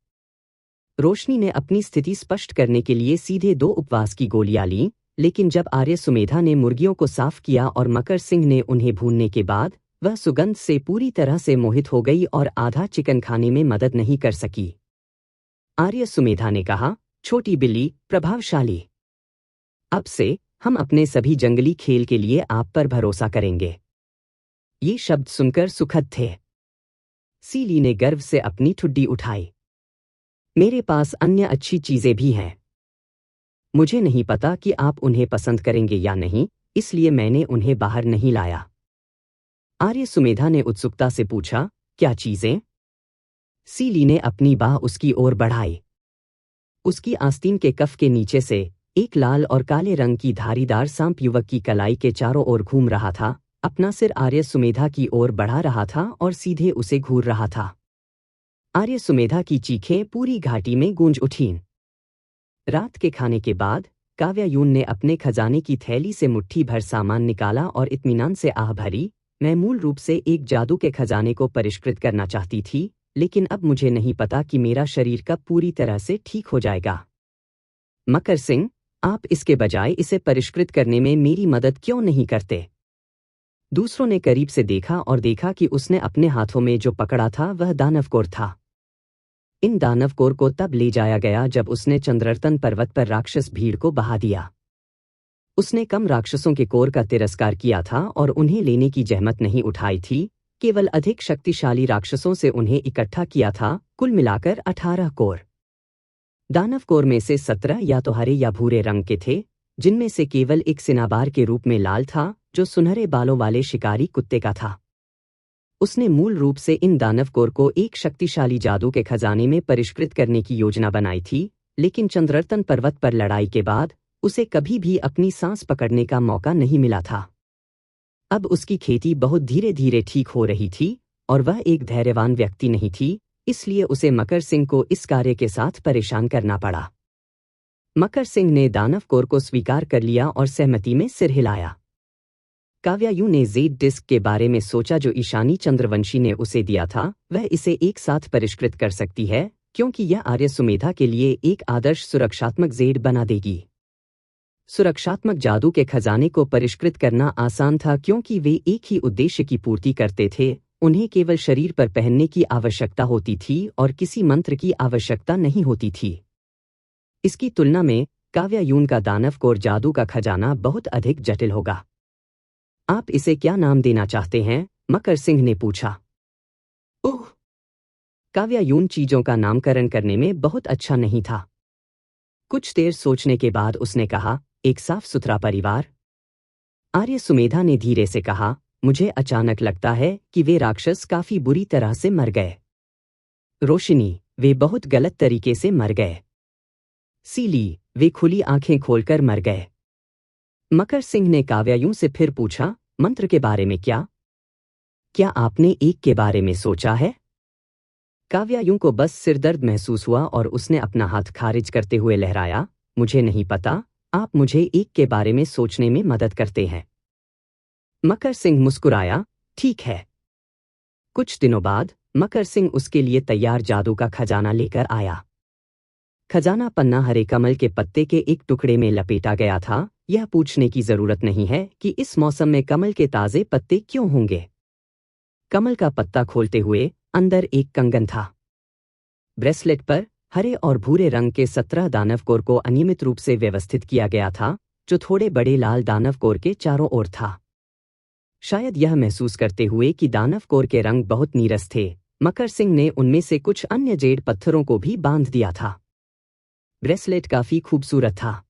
रोशनी ने अपनी स्थिति स्पष्ट करने के लिए सीधे 2 उपवास की गोलियां लीं, लेकिन जब आर्य सुमेधा ने मुर्गियों को साफ किया और मकर सिंह ने उन्हें भूनने के बाद वह सुगंध से पूरी तरह से मोहित हो गई और आधा चिकन खाने में मदद नहीं कर सकी। आर्य सुमेधा ने कहा, छोटी बिल्ली, प्रभावशाली। अब से हम अपने सभी जंगली खेल के लिए आप पर भरोसा करेंगे। ये शब्द सुनकर सुखद थे। सीली ने गर्व से अपनी ठुड्डी उठाई। मेरे पास अन्य अच्छी चीजें भी हैं। मुझे नहीं पता कि आप उन्हें पसंद करेंगे या नहीं, इसलिए मैंने उन्हें बाहर नहीं लाया। आर्य सुमेधा ने उत्सुकता से पूछा, क्या चीजें? सीली ने अपनी बाह उसकी ओर बढ़ाई। उसकी आस्तीन के कफ के नीचे से एक लाल और काले रंग की धारीदार सांप युवक की कलाई के चारों ओर घूम रहा था, अपना सिर आर्य सुमेधा की ओर बढ़ा रहा था और सीधे उसे घूर रहा था। आर्य सुमेधा की चीखें पूरी घाटी में गूंज उठीं। रात के खाने के बाद काव्यायून ने अपने खजाने की थैली से मुट्ठी भर सामान निकाला और इत्मीनान से आह भरी, मैं मूल रूप से एक जादू के खजाने को परिष्कृत करना चाहती थी, लेकिन अब मुझे नहीं पता कि मेरा शरीर कब पूरी तरह से ठीक हो जाएगा। मकर सिंह, आप इसके बजाय इसे परिष्कृत करने में मेरी मदद क्यों नहीं करते? दूसरों ने करीब से देखा और देखा कि उसने अपने हाथों में जो पकड़ा था वह दानवकोर था। इन दानवकोर को तब ले जाया गया जब उसने चंद्रर्तन पर्वत पर राक्षस भीड़ को बहा दिया। उसने कम राक्षसों के कोर का तिरस्कार किया था और उन्हें लेने की जहमत नहीं उठाई थी, केवल अधिक शक्तिशाली राक्षसों से उन्हें इकट्ठा किया था, कुल मिलाकर 18 कोर। दानव कोर में से 17 या तो हरे या भूरे रंग के थे, जिनमें से केवल एक सिनाबार के रूप में लाल था, जो सुनहरे बालों वाले शिकारी कुत्ते का था। उसने मूल रूप से इन दानव कोर को एक शक्तिशाली जादू के खजाने में परिष्कृत करने की योजना बनाई थी, लेकिन चंद्रर्तन पर्वत पर लड़ाई के बाद उसे कभी भी अपनी सांस पकड़ने का मौका नहीं मिला था। अब उसकी खेती बहुत धीरे धीरे ठीक हो रही थी और वह एक धैर्यवान व्यक्ति नहीं थी, इसलिए उसे मकर सिंह को इस कार्य के साथ परेशान करना पड़ा। मकर सिंह ने दानव कोर को स्वीकार कर लिया और सहमति में सिर हिलाया। काव्यायूं ने जेड डिस्क के बारे में सोचा जो ईशानी चंद्रवंशी ने उसे दिया था, वह इसे एक साथ परिष्कृत कर सकती है, क्योंकि यह आर्य सुमेधा के लिए एक आदर्श सुरक्षात्मक जेड बना देगी। सुरक्षात्मक जादू के खजाने को परिष्कृत करना आसान था क्योंकि वे एक ही उद्देश्य की पूर्ति करते थे, उन्हें केवल शरीर पर पहनने की आवश्यकता होती थी और किसी मंत्र की आवश्यकता नहीं होती थी। इसकी तुलना में काव्यायून का दानव कोर जादू का खजाना बहुत अधिक जटिल होगा। आप इसे क्या नाम देना चाहते हैं? मकर सिंह ने पूछा। ओह! काव्या यूं चीजों का नामकरण करने में बहुत अच्छा नहीं था। कुछ देर सोचने के बाद उसने कहा, एक साफ सुथरा परिवार। आर्य सुमेधा ने धीरे से कहा, मुझे अचानक लगता है कि वे राक्षस काफी बुरी तरह से मर गए। रोशिनी, वे बहुत गलत तरीके से मर गए। सीली, वे खुली आंखें खोलकर मर गए। मकर सिंह ने काव्यायूं से फिर पूछा, मंत्र के बारे में क्या? क्या आपने एक के बारे में सोचा है? काव्यायूं को बस सिरदर्द महसूस हुआ और उसने अपना हाथ खारिज करते हुए लहराया, मुझे नहीं पता, आप मुझे एक के बारे में सोचने में मदद करते हैं। मकर सिंह मुस्कुराया, ठीक है। कुछ दिनों बाद मकर सिंह उसके लिए तैयार जादू का खजाना लेकर आया। खजाना पन्ना हरे कमल के पत्ते के एक टुकड़े में लपेटा गया था। यह पूछने की जरूरत नहीं है कि इस मौसम में कमल के ताजे पत्ते क्यों होंगे। कमल का पत्ता खोलते हुए अंदर एक कंगन था। ब्रेसलेट पर हरे और भूरे रंग के 17 दानव कोर को अनियमित रूप से व्यवस्थित किया गया था, जो थोड़े बड़े लाल दानव कोर के चारों ओर था। शायद यह महसूस करते हुए कि दानव कोर के रंग बहुत नीरस थे, मकर सिंह ने उनमें से कुछ अन्य जेड पत्थरों को भी बांध दिया था। ब्रेसलेट काफी खूबसूरत था।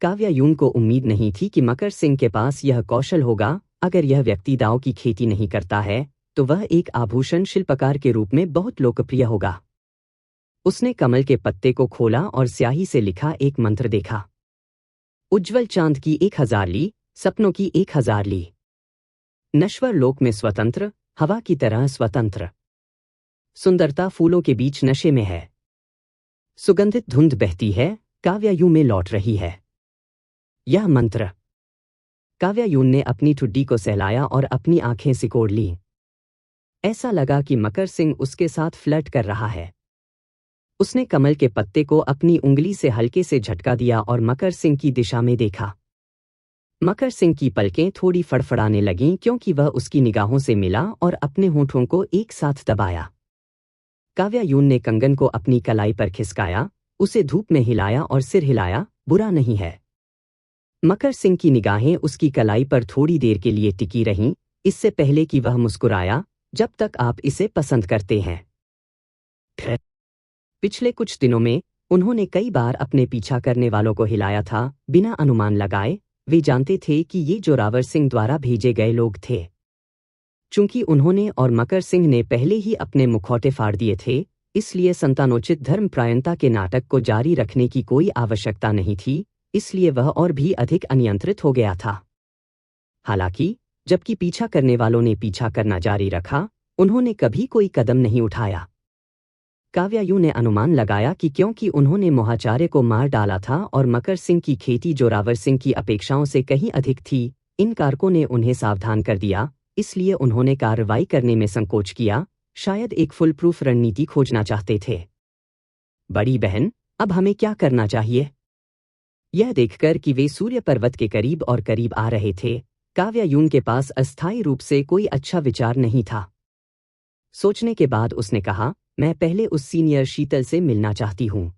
काव्यायून को उम्मीद नहीं थी कि मकर सिंह के पास यह कौशल होगा। अगर यह व्यक्ति दाव की खेती नहीं करता है तो वह एक आभूषण शिल्पकार के रूप में बहुत लोकप्रिय होगा। उसने कमल के पत्ते को खोला और स्याही से लिखा एक मंत्र देखा। उज्जवल चांद की 1000 ली, सपनों की 1000 ली। नश्वर लोक में स्वतंत्र, हवा की तरह स्वतंत्र। सुंदरता फूलों के बीच नशे में है। सुगंधित धुंध बहती है, काव्यायूं में लौट रही है। यह मंत्र। काव्यायून ने अपनी ठुड्डी को सहलाया और अपनी आंखें सिकोड़ लीं। ऐसा लगा कि मकर सिंह उसके साथ फ्लर्ट कर रहा है। उसने कमल के पत्ते को अपनी उंगली से हल्के से झटका दिया और मकर सिंह की दिशा में देखा। मकर सिंह की पलकें थोड़ी फड़फड़ाने लगीं क्योंकि वह उसकी निगाहों से मिला और अपने होठों को एक साथ दबाया। काव्यायून ने कंगन को अपनी कलाई पर खिसकाया, उसे धूप में हिलाया और सिर हिलाया, बुरा नहीं है। मकर सिंह की निगाहें उसकी कलाई पर थोड़ी देर के लिए टिकी रहीं, इससे पहले कि वह मुस्कुराया, जब तक आप इसे पसंद करते हैं। पिछले कुछ दिनों में उन्होंने कई बार अपने पीछा करने वालों को हिलाया था, बिना अनुमान लगाए। वे जानते थे कि ये जोरावर सिंह द्वारा भेजे गए लोग थे। चूंकि उन्होंने और मकर सिंह ने पहले ही अपने मुखौटे फाड़ दिए थे, इसलिए संतानोचित धर्मप्रायणता के नाटक को जारी रखने की कोई आवश्यकता नहीं थी, इसलिए वह और भी अधिक अनियंत्रित हो गया था। हालांकि जबकि पीछा करने वालों ने पीछा करना जारी रखा, उन्होंने कभी कोई कदम नहीं उठाया। काव्यायूं ने अनुमान लगाया कि क्योंकि उन्होंने मोहाचार्य को मार डाला था और मकर सिंह की खेती जोरावर सिंह की अपेक्षाओं से कहीं अधिक थी, इन कारकों ने उन्हें सावधान कर दिया, इसलिए उन्होंने कार्रवाई करने में संकोच किया, शायद एक फुल प्रूफ रणनीति खोजना चाहते थे। बड़ी बहन, अब हमें क्या करना चाहिए? यह देखकर कि वे सूर्य पर्वत के करीब और करीब आ रहे थे, काव्यायूं के पास अस्थायी रूप से कोई अच्छा विचार नहीं था। सोचने के बाद उसने कहा, मैं पहले उस सीनियर शीतल से मिलना चाहती हूं।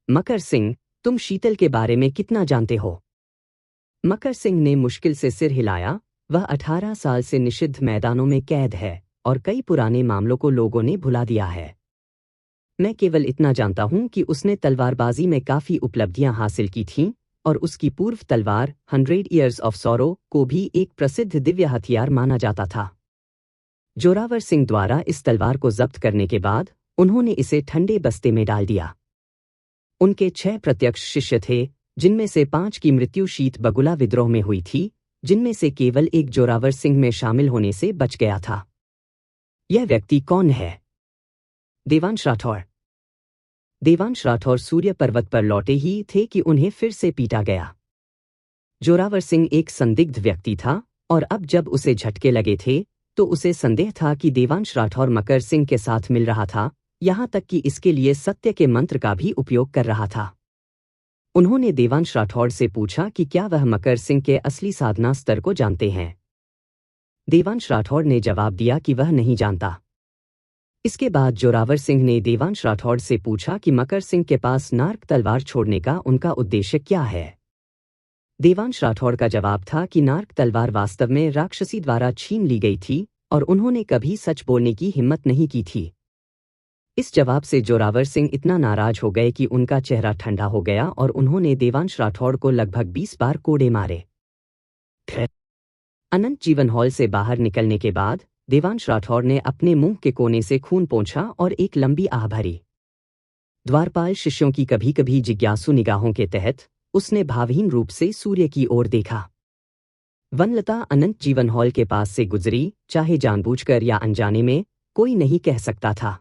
मकर सिंह, तुम शीतल के बारे में कितना जानते हो? मकर सिंह ने मुश्किल से सिर हिलाया। वह 18 साल से निषिद्ध मैदानों में कैद है और कई पुराने मामलों को लोगों ने भुला दिया है। मैं केवल इतना जानता हूं कि उसने तलवारबाजी में काफी उपलब्धियां हासिल की थीं और उसकी पूर्व तलवार 100 ईयर्स ऑफ सॉरो को भी एक प्रसिद्ध दिव्य हथियार माना जाता था। जोरावर सिंह द्वारा इस तलवार को जब्त करने के बाद उन्होंने इसे ठंडे बस्ते में डाल दिया। उनके 6 प्रत्यक्ष शिष्य थे, जिनमें से 5 की मृत्यु शीत बगुला विद्रोह में हुई थी, जिनमें से केवल एक जोरावर सिंह में शामिल होने से बच गया था। यह व्यक्ति कौन है? देवांश राठौर। देवांश राठौर सूर्य पर्वत पर लौटे ही थे कि उन्हें फिर से पीटा गया। जोरावर सिंह एक संदिग्ध व्यक्ति था और अब जब उसे झटके लगे थे तो उसे संदेह था कि देवांश राठौर मकर सिंह के साथ मिल रहा था, यहां तक कि इसके लिए सत्य के मंत्र का भी उपयोग कर रहा था। उन्होंने देवांश राठौर से पूछा कि क्या वह मकर सिंह के असली साधना स्तर को जानते हैं। देवांश राठौर ने जवाब दिया कि वह नहीं जानता। इसके बाद जोरावर सिंह ने देवांश राठौर से पूछा कि मकर सिंह के पास नार्क तलवार छोड़ने का उनका उद्देश्य क्या है। देवांश राठौड़ का जवाब था कि नार्क तलवार वास्तव में राक्षसी द्वारा छीन ली गई थी और उन्होंने कभी सच बोलने की हिम्मत नहीं की थी। इस जवाब से जोरावर सिंह इतना नाराज हो गए कि उनका चेहरा ठंडा हो गया और उन्होंने देवांश राठौड़ को लगभग 20 बार कोड़े मारे। अनंत जीवन हॉल से बाहर निकलने के बाद देवांश राठौड़ ने अपने मुंह के कोने से खून पोंछा और एक लंबी आह भरी। द्वारपाल शिष्यों की कभी कभी जिज्ञासु निगाहों के तहत उसने भावहीन रूप से सूर्य की ओर देखा। वनलता अनंत जीवन हॉल के पास से गुजरी, चाहे जानबूझकर या अनजाने में, कोई नहीं कह सकता था।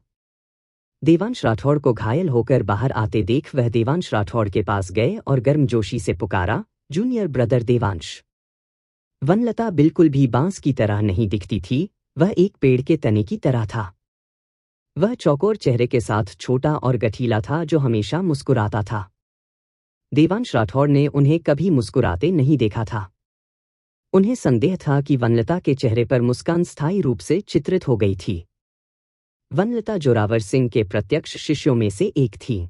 देवांश राठौड़ को घायल होकर बाहर आते देख वह देवांश राठौड़ के पास गए और गर्मजोशी से पुकारा, जूनियर ब्रदर देवांश। वनलता बिल्कुल भी बांस की तरह नहीं दिखती थी, वह एक पेड़ के तने की तरह था। वह चौकोर चेहरे के साथ छोटा और गठीला था जो हमेशा मुस्कुराता था। देवांश राठौड़ ने उन्हें कभी मुस्कुराते नहीं देखा था। उन्हें संदेह था कि वनलता के चेहरे पर मुस्कान स्थायी रूप से चित्रित हो गई थी। वनलता जोरावर सिंह के प्रत्यक्ष शिष्यों में से एक थी।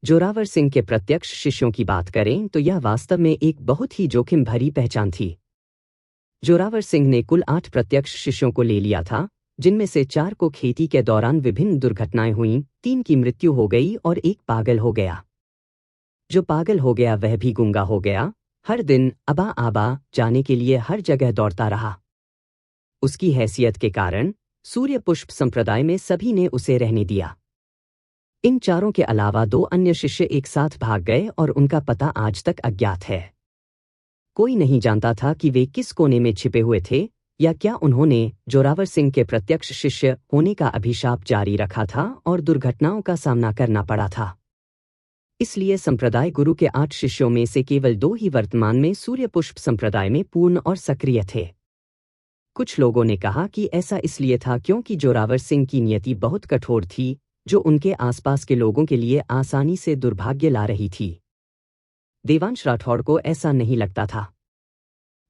जोरावर सिंह के प्रत्यक्ष शिष्यों की बात करें तो यह वास्तव में एक बहुत ही जोखिम भरी पहचान थी। जोरावर सिंह ने कुल 8 प्रत्यक्ष शिष्यों को ले लिया था, जिनमें से 4 को खेती के दौरान विभिन्न दुर्घटनाएं हुईं, 3 की मृत्यु हो गई और 1 पागल हो गया। जो पागल हो गया वह भी गूंगा हो गया, हर दिन अबा आबा जाने के लिए हर जगह दौड़ता रहा। उसकी हैसियत के कारण सूर्य पुष्प संप्रदाय में सभी ने उसे रहने दिया। इन 4 के अलावा 2 अन्य शिष्य एक साथ भाग गए और उनका पता आज तक अज्ञात है। कोई नहीं जानता था कि वे किस कोने में छिपे हुए थे या क्या उन्होंने जोरावर सिंह के प्रत्यक्ष शिष्य होने का अभिशाप जारी रखा था और दुर्घटनाओं का सामना करना पड़ा था। इसलिए संप्रदाय गुरु के 8 शिष्यों में से केवल 2 ही वर्तमान में सूर्य पुष्प संप्रदाय में पूर्ण और सक्रिय थे। कुछ लोगों ने कहा कि ऐसा इसलिए था क्योंकि जोरावर सिंह की नियति बहुत कठोर थी, जो उनके आसपास के लोगों के लिए आसानी से दुर्भाग्य ला रही थी। देवांश राठौड़ को ऐसा नहीं लगता था।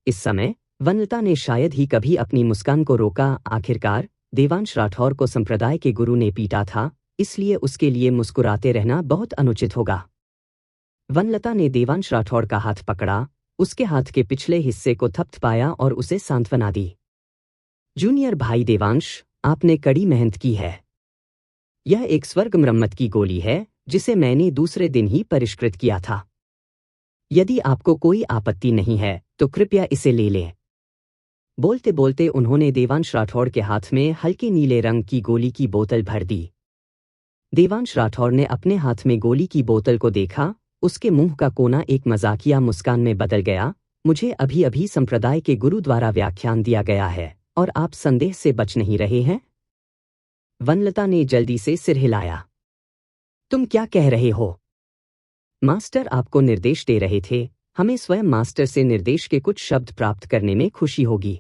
इस समय वनलता ने शायद ही कभी अपनी मुस्कान को रोका। आखिरकार देवांश राठौड़ को संप्रदाय के गुरु ने पीटा था, इसलिए उसके लिए मुस्कुराते रहना बहुत अनुचित होगा। वनलता ने देवांश राठौड़ का हाथ पकड़ा, उसके हाथ के पिछले हिस्से को थपथपाया और उसे सांत्वना दी। जूनियर भाई देवांश, आपने कड़ी मेहनत की है। यह एक स्वर्ग मरम्मत की गोली है जिसे मैंने दूसरे दिन ही परिष्कृत किया था। यदि आपको कोई आपत्ति नहीं है तो कृपया इसे ले लें। बोलते बोलते उन्होंने देवांश राठौड़ के हाथ में हल्के नीले रंग की गोली की बोतल भर दी। देवांश राठौड़ ने अपने हाथ में गोली की बोतल को देखा, उसके मुंह का कोना एक मजाकिया मुस्कान में बदल गया। मुझे अभी अभी संप्रदाय के गुरु द्वारा व्याख्यान दिया गया है और आप संदेह से बच नहीं रहे हैं? वनलता ने जल्दी से सिर हिलाया। तुम क्या कह रहे हो? मास्टर आपको निर्देश दे रहे थे, हमें स्वयं मास्टर से निर्देश के कुछ शब्द प्राप्त करने में खुशी होगी।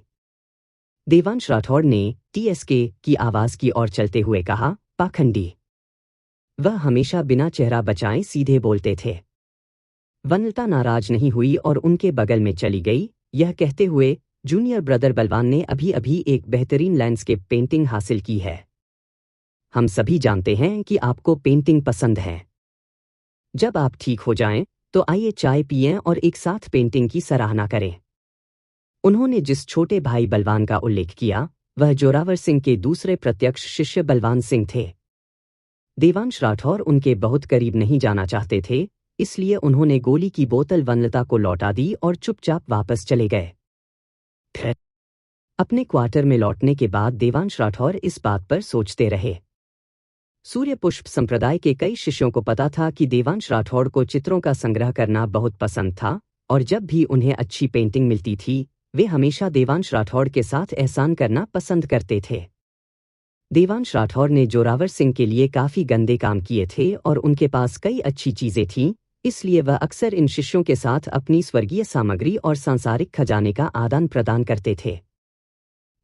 देवांश राठौड़ ने टीएसके की आवाज की ओर चलते हुए कहा, पाखंडी। वह हमेशा बिना चेहरा बचाए सीधे बोलते थे। वनलता नाराज नहीं हुई और उनके बगल में चली गई, यह कहते हुए, जूनियर ब्रदर बलवान ने अभी अभी एक बेहतरीन लैंडस्केप पेंटिंग हासिल की है। हम सभी जानते हैं कि आपको पेंटिंग पसंद है। जब आप ठीक हो जाएं, तो आइए चाय पिएं और एक साथ पेंटिंग की सराहना करें। उन्होंने जिस छोटे भाई बलवान का उल्लेख किया, वह जोरावर सिंह के दूसरे प्रत्यक्ष शिष्य बलवान सिंह थे। देवांश राठौड़ उनके बहुत करीब नहीं जाना चाहते थे, इसलिए उन्होंने गोली की बोतल वनलता को लौटा दी और चुपचाप वापस चले गए। अपने क्वार्टर में लौटने के बाद देवांश राठौड़ इस बात पर सोचते रहे। सूर्य पुष्प संप्रदाय के कई शिष्यों को पता था कि देवांश राठौड़ को चित्रों का संग्रह करना बहुत पसंद था, और जब भी उन्हें अच्छी पेंटिंग मिलती थी, वे हमेशा देवांश राठौड़ के साथ एहसान करना पसंद करते थे। देवांश राठौड़ ने जोरावर सिंह के लिए काफी गंदे काम किए थे और उनके पास कई अच्छी चीजें थीं, इसलिए वह अक्सर इन शिष्यों के साथ अपनी स्वर्गीय सामग्री और सांसारिक खजाने का आदान प्रदान करते थे।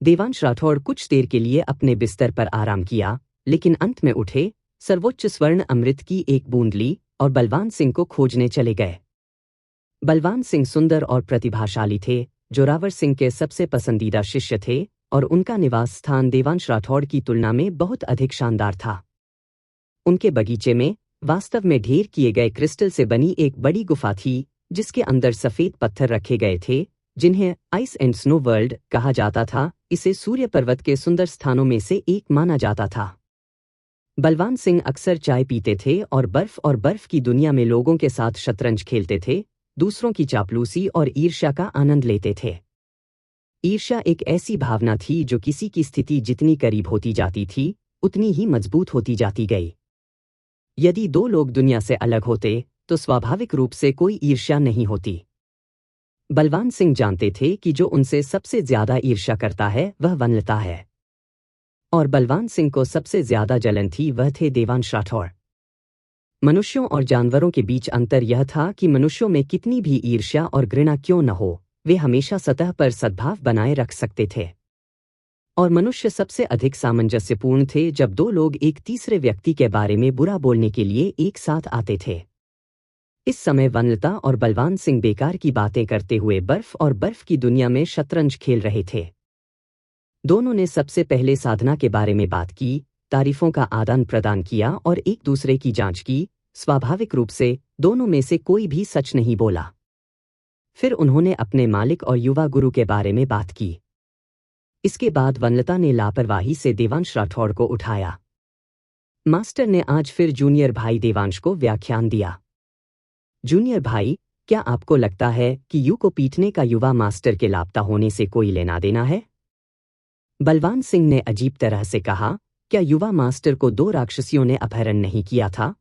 देवांश राठौड़ कुछ देर के लिए अपने बिस्तर पर आराम किया, लेकिन अंत में उठे, सर्वोच्च स्वर्ण अमृत की एक बूंद ली और बलवान सिंह को खोजने चले गए। बलवान सिंह सुंदर और प्रतिभाशाली थे, जोरावर सिंह के सबसे पसंदीदा शिष्य थे और उनका निवास स्थान देवांश राठौड़ की तुलना में बहुत अधिक शानदार था। उनके बगीचे में वास्तव में ढेर किए गए क्रिस्टल से बनी एक बड़ी गुफा थी, जिसके अंदर सफ़ेद पत्थर रखे गए थे, जिन्हें आइस एंड स्नो वर्ल्ड कहा जाता था। इसे सूर्य पर्वत के सुंदर स्थानों में से एक माना जाता था। बलवान सिंह अक्सर चाय पीते थे और बर्फ की दुनिया में लोगों के साथ शतरंज खेलते थे, दूसरों की चापलूसी और ईर्ष्या का आनंद लेते थे। ईर्ष्या एक ऐसी भावना थी जो किसी की स्थिति जितनी करीब होती जाती थी, उतनी ही मजबूत होती जाती गई। यदि दो लोग दुनिया से अलग होते, तो स्वाभाविक रूप से कोई ईर्ष्या नहीं होती। बलवान सिंह जानते थे कि जो उनसे सबसे ज्यादा ईर्ष्या करता है वह वनलता है, और बलवान सिंह को सबसे ज्यादा जलन थी वह थे देवांश राठौर। मनुष्यों और जानवरों के बीच अंतर यह था कि मनुष्यों में कितनी भी ईर्ष्या और घृणा क्यों न हो, वे हमेशा सतह पर सद्भाव बनाए रख सकते थे। और मनुष्य सबसे अधिक सामंजस्यपूर्ण थे जब दो लोग एक तीसरे व्यक्ति के बारे में बुरा बोलने के लिए एक साथ आते थे। इस समय वनलता और बलवान सिंह बेकार की बातें करते हुए बर्फ की दुनिया में शतरंज खेल रहे थे। दोनों ने सबसे पहले साधना के बारे में बात की, तारीफों का आदान प्रदान किया और एक दूसरे की जांच की। स्वाभाविक रूप से दोनों में से कोई भी सच नहीं बोला। फिर उन्होंने अपने मालिक और युवा गुरु के बारे में बात की। इसके बाद वनलता ने लापरवाही से देवांश राठौड़ को उठाया। मास्टर ने आज फिर जूनियर भाई देवांश को व्याख्यान दिया। जूनियर भाई, क्या आपको लगता है कि यू को पीटने का युवा मास्टर के लापता होने से कोई लेना देना है? बलवान सिंह ने अजीब तरह से कहा, क्या युवा मास्टर को दो राक्षसियों ने अपहरण नहीं किया था?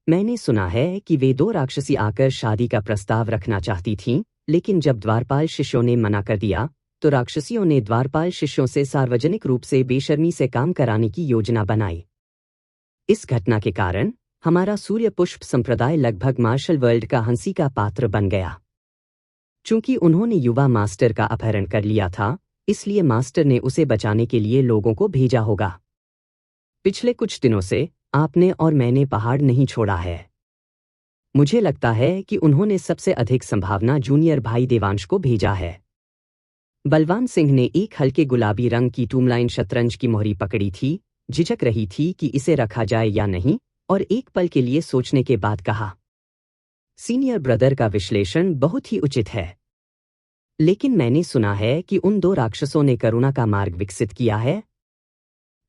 मैंने सुना है कि वे दो राक्षसी आकर शादी का प्रस्ताव रखना चाहती थीं, लेकिन जब द्वारपाल शिष्यों ने मना कर दिया, तो राक्षसियों ने द्वारपाल शिष्यों से सार्वजनिक रूप से बेशर्मी से काम कराने की योजना बनाई। इस घटना के कारण हमारा सूर्य पुष्प संप्रदाय लगभग मार्शल वर्ल्ड का हंसी का पात्र बन गया। चूंकि उन्होंने युवा मास्टर का अपहरण कर लिया था, इसलिए मास्टर ने उसे बचाने के लिए लोगों को भेजा होगा। पिछले कुछ दिनों से आपने और मैंने पहाड़ नहीं छोड़ा है। मुझे लगता है कि उन्होंने सबसे अधिक संभावना जूनियर भाई देवांश को भेजा है। बलवान सिंह ने एक हल्के गुलाबी रंग की टूमलाइन शतरंज की मोहरी पकड़ी थी, झिझक रही थी कि इसे रखा जाए या नहीं, और एक पल के लिए सोचने के बाद कहा, सीनियर ब्रदर का विश्लेषण बहुत ही उचित है। लेकिन मैंने सुना है कि उन दो राक्षसों ने करुणा का मार्ग विकसित किया है।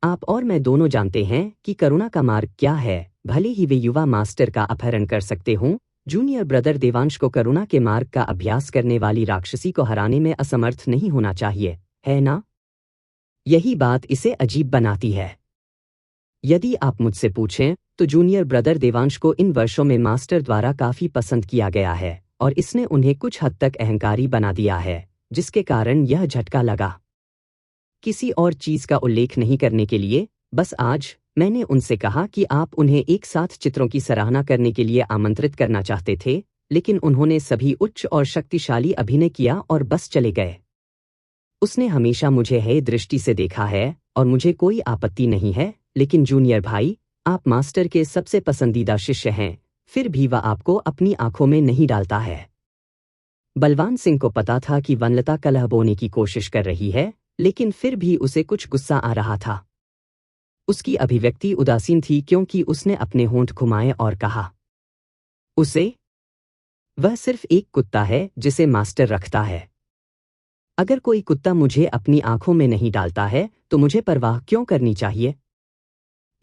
आप और मैं दोनों जानते हैं कि करुणा का मार्ग क्या है। भले ही वे युवा मास्टर का अपहरण कर सकते हों, जूनियर ब्रदर देवांश को करुणा के मार्ग का अभ्यास करने वाली राक्षसी को हराने में असमर्थ नहीं होना चाहिए, है ना? यही बात इसे अजीब बनाती है। यदि आप मुझसे पूछें, तो जूनियर ब्रदर देवांश को इन वर्षों में मास्टर द्वारा काफी पसंद किया गया है, और इसने उन्हें कुछ हद तक अहंकारी बना दिया है, जिसके कारण यह झटका लगा। किसी और चीज का उल्लेख नहीं करने के लिए, बस आज मैंने उनसे कहा कि आप उन्हें एक साथ चित्रों की सराहना करने के लिए आमंत्रित करना चाहते थे, लेकिन उन्होंने सभी उच्च और शक्तिशाली अभिनय किया और बस चले गए। उसने हमेशा मुझे है दृष्टि से देखा है और मुझे कोई आपत्ति नहीं है, लेकिन जूनियर भाई, आप मास्टर के सबसे पसंदीदा शिष्य हैं, फिर भी वह आपको अपनी आंखों में नहीं डालता है। बलवान सिंह को पता था कि वनलता कलह बोने की कोशिश कर रही है, लेकिन फिर भी उसे कुछ गुस्सा आ रहा था। उसकी अभिव्यक्ति उदासीन थी क्योंकि उसने अपने होंठ घुमाए और कहा, वह सिर्फ एक कुत्ता है जिसे मास्टर रखता है। अगर कोई कुत्ता मुझे अपनी आंखों में नहीं डालता है, तो मुझे परवाह क्यों करनी चाहिए?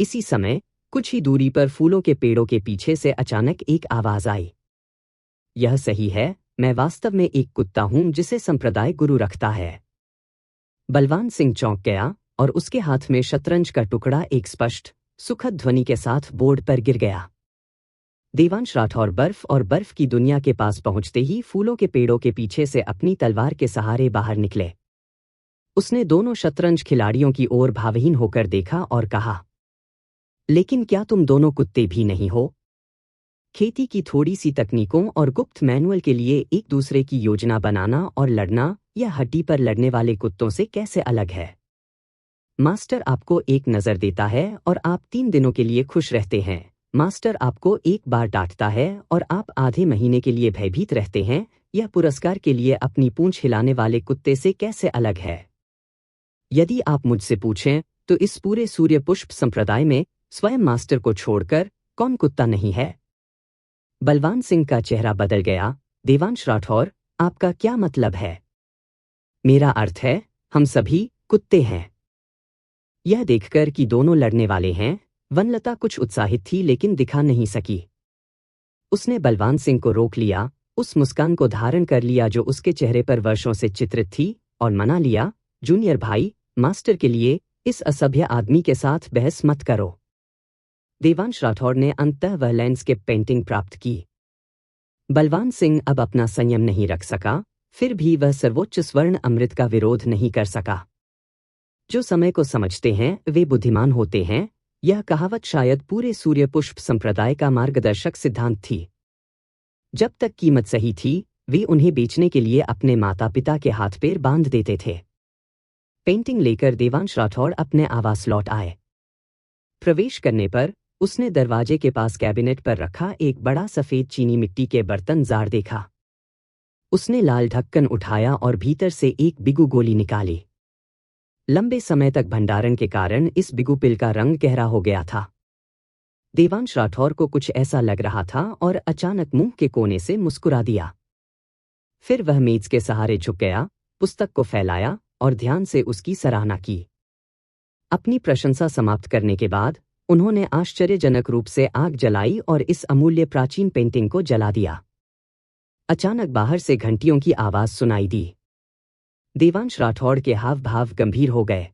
इसी समय कुछ ही दूरी पर फूलों के पेड़ों के पीछे से अचानक एक आवाज आई, यह सही है, मैं वास्तव में एक कुत्ता हूं जिसे संप्रदाय गुरु रखता है। बलवान सिंह चौंक गया और उसके हाथ में शतरंज का टुकड़ा एक स्पष्ट, सुखद ध्वनि के साथ बोर्ड पर गिर गया। देवांश राठौर बर्फ की दुनिया के पास पहुंचते ही फूलों के पेड़ों के पीछे से अपनी तलवार के सहारे बाहर निकले। उसने दोनों शतरंज खिलाड़ियों की ओर भावहीन होकर देखा और कहा, लेकिन क्या तुम दोनों कुत्ते भी नहीं हो? खेती की थोड़ी सी तकनीकों और गुप्त मैनुअल के लिए एक दूसरे की योजना बनाना और लड़ना यह हड्डी पर लड़ने वाले कुत्तों से कैसे अलग है? मास्टर आपको एक नज़र देता है और आप 3 दिनों के लिए खुश रहते हैं। मास्टर आपको एक बार डांटता है और आप आधे महीने के लिए भयभीत रहते हैं। यह पुरस्कार के लिए अपनी पूंछ हिलाने वाले कुत्ते से कैसे अलग है? यदि आप मुझसे पूछें, तो इस पूरे सूर्य पुष्प संप्रदाय में स्वयं मास्टर को छोड़कर कौन कुत्ता नहीं है? बलवान सिंह का चेहरा बदल गया। देवांश राठौर, आपका क्या मतलब है? मेरा अर्थ है, हम सभी कुत्ते हैं। यह देखकर कि दोनों लड़ने वाले हैं, वनलता कुछ उत्साहित थी लेकिन दिखा नहीं सकी। उसने बलवान सिंह को रोक लिया, उस मुस्कान को धारण कर लिया जो उसके चेहरे पर वर्षों से चित्रित थी, और मना लिया, जूनियर भाई, मास्टर के लिए इस असभ्य आदमी के साथ बहस मत करो। देवांश राठौर ने अंततः वह लैंडस्केप पेंटिंग प्राप्त की। बलवान सिंह अब अपना संयम नहीं रख सका, फिर भी वह सर्वोच्च स्वर्ण अमृत का विरोध नहीं कर सका। जो समय को समझते हैं वे बुद्धिमान होते हैं, यह कहावत शायद पूरे सूर्य पुष्प संप्रदाय का मार्गदर्शक सिद्धांत थी। जब तक कीमत सही थी, वे उन्हें बेचने के लिए अपने माता पिता के हाथ पैर बांध देते थे। पेंटिंग लेकर देवांश राठौर अपने आवास लौट आए। प्रवेश करने पर उसने दरवाजे के पास कैबिनेट पर रखा एक बड़ा सफेद चीनी मिट्टी के बर्तन जार देखा। उसने लाल ढक्कन उठाया और भीतर से एक बिगु गोली निकाली। लंबे समय तक भंडारण के कारण इस बिगु पिल का रंग गहरा हो गया था। देवांश राठौर को कुछ ऐसा लग रहा था और अचानक मुंह के कोने से मुस्कुरा दिया। फिर वह मेज के सहारे झुक गया, पुस्तक को फैलाया और ध्यान से उसकी सराहना की। अपनी प्रशंसा समाप्त करने के बाद उन्होंने आश्चर्यजनक रूप से आग जलाई और इस अमूल्य प्राचीन पेंटिंग को जला दिया। अचानक बाहर से घंटियों की आवाज सुनाई दी। देवांश राठौड़ के हाव भाव गंभीर हो गए।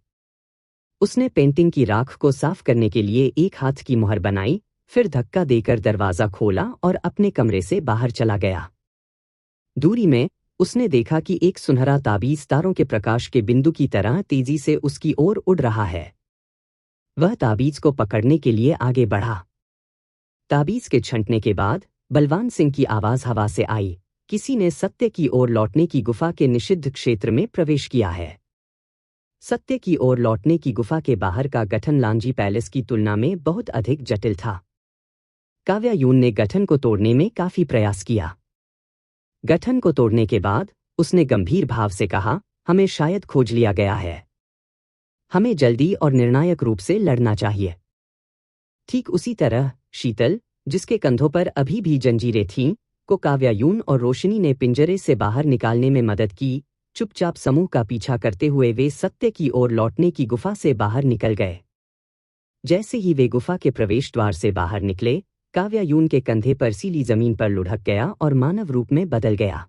उसने पेंटिंग की राख को साफ करने के लिए एक हाथ की मुहर बनाई, फिर धक्का देकर दरवाजा खोला और अपने कमरे से बाहर चला गया। दूरी में उसने देखा कि एक सुनहरा ताबीज तारों के प्रकाश के बिंदु की तरह तेजी से उसकी ओर उड़ रहा है। वह ताबीज को पकड़ने के लिए आगे बढ़ा। ताबीज के छंटने के बाद बलवान सिंह की आवाज हवा से आई, किसी ने सत्य की ओर लौटने की गुफा के निषिद्ध क्षेत्र में प्रवेश किया है। सत्य की ओर लौटने की गुफा के बाहर का गठन लांजी पैलेस की तुलना में बहुत अधिक जटिल था। काव्यायून ने गठन को तोड़ने में काफी प्रयास किया। गठन को तोड़ने के बाद उसने गंभीर भाव से कहा, हमें शायद खोज लिया गया है। हमें जल्दी और निर्णायक रूप से लड़ना चाहिए। ठीक उसी तरह शीतल, जिसके कंधों पर अभी भी जंजीरें थीं, को काव्यायून और रोशनी ने पिंजरे से बाहर निकालने में मदद की। चुपचाप समूह का पीछा करते हुए वे सत्य की ओर लौटने की गुफा से बाहर निकल गए। जैसे ही वे गुफा के प्रवेश द्वार से बाहर निकले, काव्यायून के कंधे पर सीली जमीन पर लुढ़क गया और मानव रूप में बदल गया।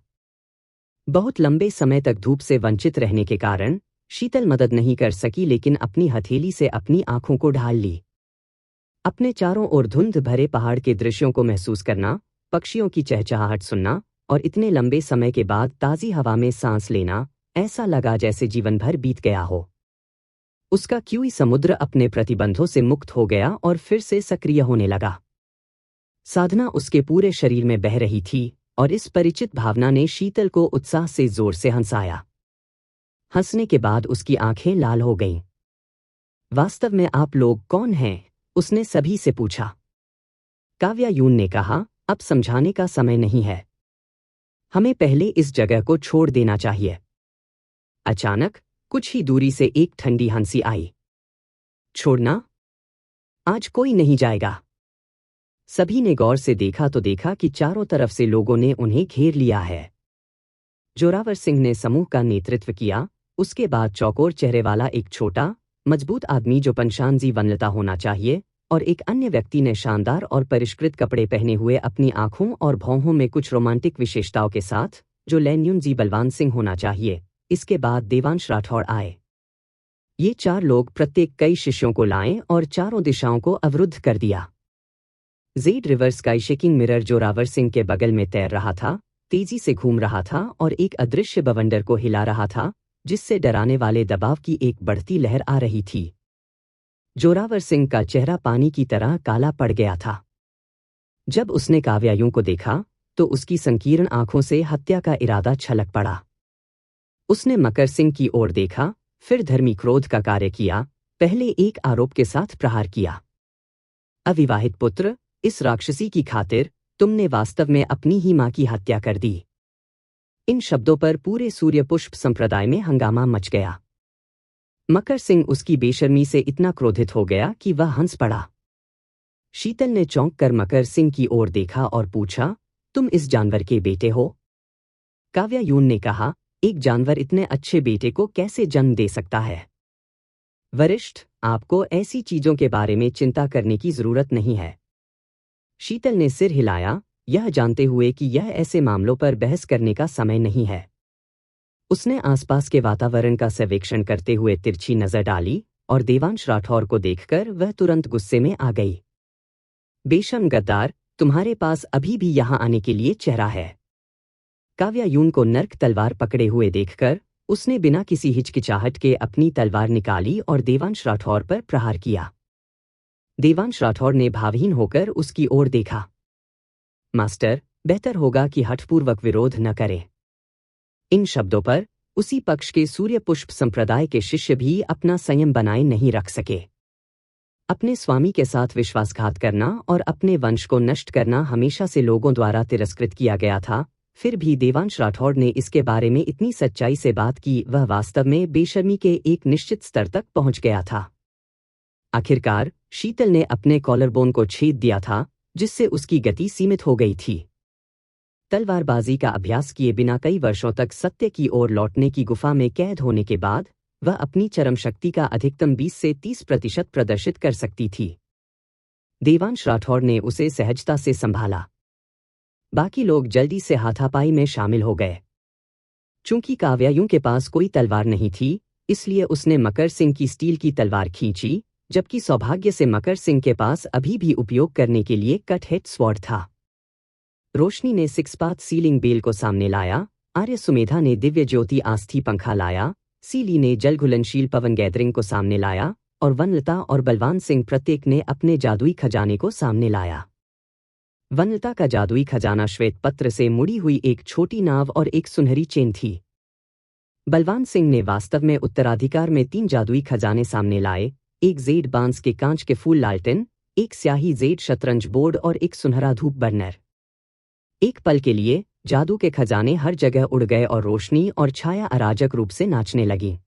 बहुत लंबे समय तक धूप से वंचित रहने के कारण शीतल मदद नहीं कर सकी, लेकिन अपनी हथेली से अपनी आंखों को ढाल ली। अपने चारों ओर धुंध भरे पहाड़ के दृश्यों को महसूस करना, पक्षियों की चहचहाहट सुनना और इतने लंबे समय के बाद ताज़ी हवा में सांस लेना, ऐसा लगा जैसे जीवन भर बीत गया हो। उसका क्यूई समुद्र अपने प्रतिबंधों से मुक्त हो गया और फिर से सक्रिय होने लगा। साधना उसके पूरे शरीर में बह रही थी और इस परिचित भावना ने शीतल को उत्साह से जोर से हंसाया। हंसने के बाद उसकी आंखें लाल हो गईं। वास्तव में आप लोग कौन हैं? उसने सभी से पूछा। काव्यायून ने कहा, अब समझाने का समय नहीं है। हमें पहले इस जगह को छोड़ देना चाहिए। अचानक कुछ ही दूरी से एक ठंडी हंसी आई। छोड़ना? आज कोई नहीं जाएगा। सभी ने गौर से देखा तो देखा कि चारों तरफ से लोगों ने उन्हें घेर लिया है। जोरावर सिंह ने समूह का नेतृत्व किया, उसके बाद चौकोर चेहरे वाला एक छोटा, मजबूत आदमी जो पंशानजी वनलता होना चाहिए, और एक अन्य व्यक्ति ने शानदार और परिष्कृत कपड़े पहने हुए अपनी आंखों और भौहों में कुछ रोमांटिक विशेषताओं के साथ, जो लैन्यूनजी बलवान सिंह होना चाहिए। इसके बाद देवांश राठौड़ आए। ये चार लोग प्रत्येक कई शिष्यों को लाएं और चारों दिशाओं को अवरुद्ध कर दिया। Z river sky shaking mirror Zorawar Singh के बगल में तैर रहा था, तेजी से घूम रहा था और एक अदृश्य बवंडर को हिला रहा था, जिससे डराने वाले दबाव की एक बढ़ती लहर आ रही थी। जोरावर सिंह का चेहरा पानी की तरह काला पड़ गया था। जब उसने काव्यायूं को देखा तो उसकी संकीर्ण आंखों से हत्या का इरादा छलक पड़ा। उसने मकर सिंह की ओर देखा, फिर धर्मी क्रोध का कार्य किया, पहले एक आरोप के साथ प्रहार किया। अविवाहित पुत्र, इस राक्षसी की खातिर तुमने वास्तव में अपनी ही मां की हत्या कर दी। इन शब्दों पर पूरे सूर्यपुष्प संप्रदाय में हंगामा मच गया। मकर सिंह उसकी बेशर्मी से इतना क्रोधित हो गया कि वह हंस पड़ा। शीतल ने चौंक कर मकर सिंह की ओर देखा और पूछा, तुम इस जानवर के बेटे हो? काव्यायून ने कहा, एक जानवर इतने अच्छे बेटे को कैसे जन्म दे सकता है? वरिष्ठ, आपको ऐसी चीजों के बारे में चिंता करने की जरूरत नहीं है। शीतल ने सिर हिलाया, यह जानते हुए कि यह ऐसे मामलों पर बहस करने का समय नहीं है। उसने आसपास के वातावरण का सर्वेक्षण करते हुए तिरछी नजर डाली और देवांश राठौर को देखकर वह तुरंत गुस्से में आ गई। बेशर्म गद्दार, तुम्हारे पास अभी भी यहां आने के लिए चेहरा है। काव्यायून को नर्क तलवार पकड़े हुए देखकर उसने बिना किसी हिचकिचाहट के अपनी तलवार निकाली और देवांश राठौर पर प्रहार किया। देवांश राठौर ने भावहीन होकर उसकी ओर देखा। मास्टर, बेहतर होगा कि हठपूर्वक विरोध न करें। इन शब्दों पर उसी पक्ष के सूर्य पुष्प संप्रदाय के शिष्य भी अपना संयम बनाए नहीं रख सके। अपने स्वामी के साथ विश्वासघात करना और अपने वंश को नष्ट करना हमेशा से लोगों द्वारा तिरस्कृत किया गया था, फिर भी देवांश राठौड़ ने इसके बारे में इतनी सच्चाई से बात की, वह वास्तव में बेशर्मी के एक निश्चित स्तर तक पहुंच गया था। आखिरकार शीतल ने अपने कॉलरबोन को छेद दिया था, जिससे उसकी गति सीमित हो गई थी। तलवारबाजी का अभ्यास किए बिना कई वर्षों तक सत्य की ओर लौटने की गुफा में कैद होने के बाद वह अपनी चरम शक्ति का अधिकतम 20 से 30% प्रदर्शित कर सकती थी। देवांश राठौड़ ने उसे सहजता से संभाला। बाकी लोग जल्दी से हाथापाई में शामिल हो गए। चूंकि काव्यायूं के पास कोई तलवार नहीं थी, इसलिए उसने मकर सिंह की स्टील की तलवार खींची, जबकि सौभाग्य से मकर सिंह के पास अभी भी उपयोग करने के लिए कट हेड स्वॉर्ड था। रोशनी ने सिक्सपाथ सीलिंग बेल को सामने लाया, आर्य सुमेधा ने दिव्य ज्योति आस्थी पंखा लाया, सीली ने जल घुलनशील पवन गैदरिंग को सामने लाया और वनलता और बलवान सिंह प्रत्येक ने अपने जादुई खजाने को सामने लाया। वनलता का जादुई खजाना श्वेत पत्र से मुड़ी हुई एक छोटी नाव और एक सुनहरी चेन थी। बलवान सिंह ने वास्तव में उत्तराधिकार में 3 जादुई खजाने सामने लाए, एक जेड बांस के कांच के फूल लालटेन, एक स्याही जेड शतरंज बोर्ड और एक सुनहरा धूप बर्नर। एक पल के लिए जादू के खजाने हर जगह उड़ गए और रोशनी और छाया अराजक रूप से नाचने लगी।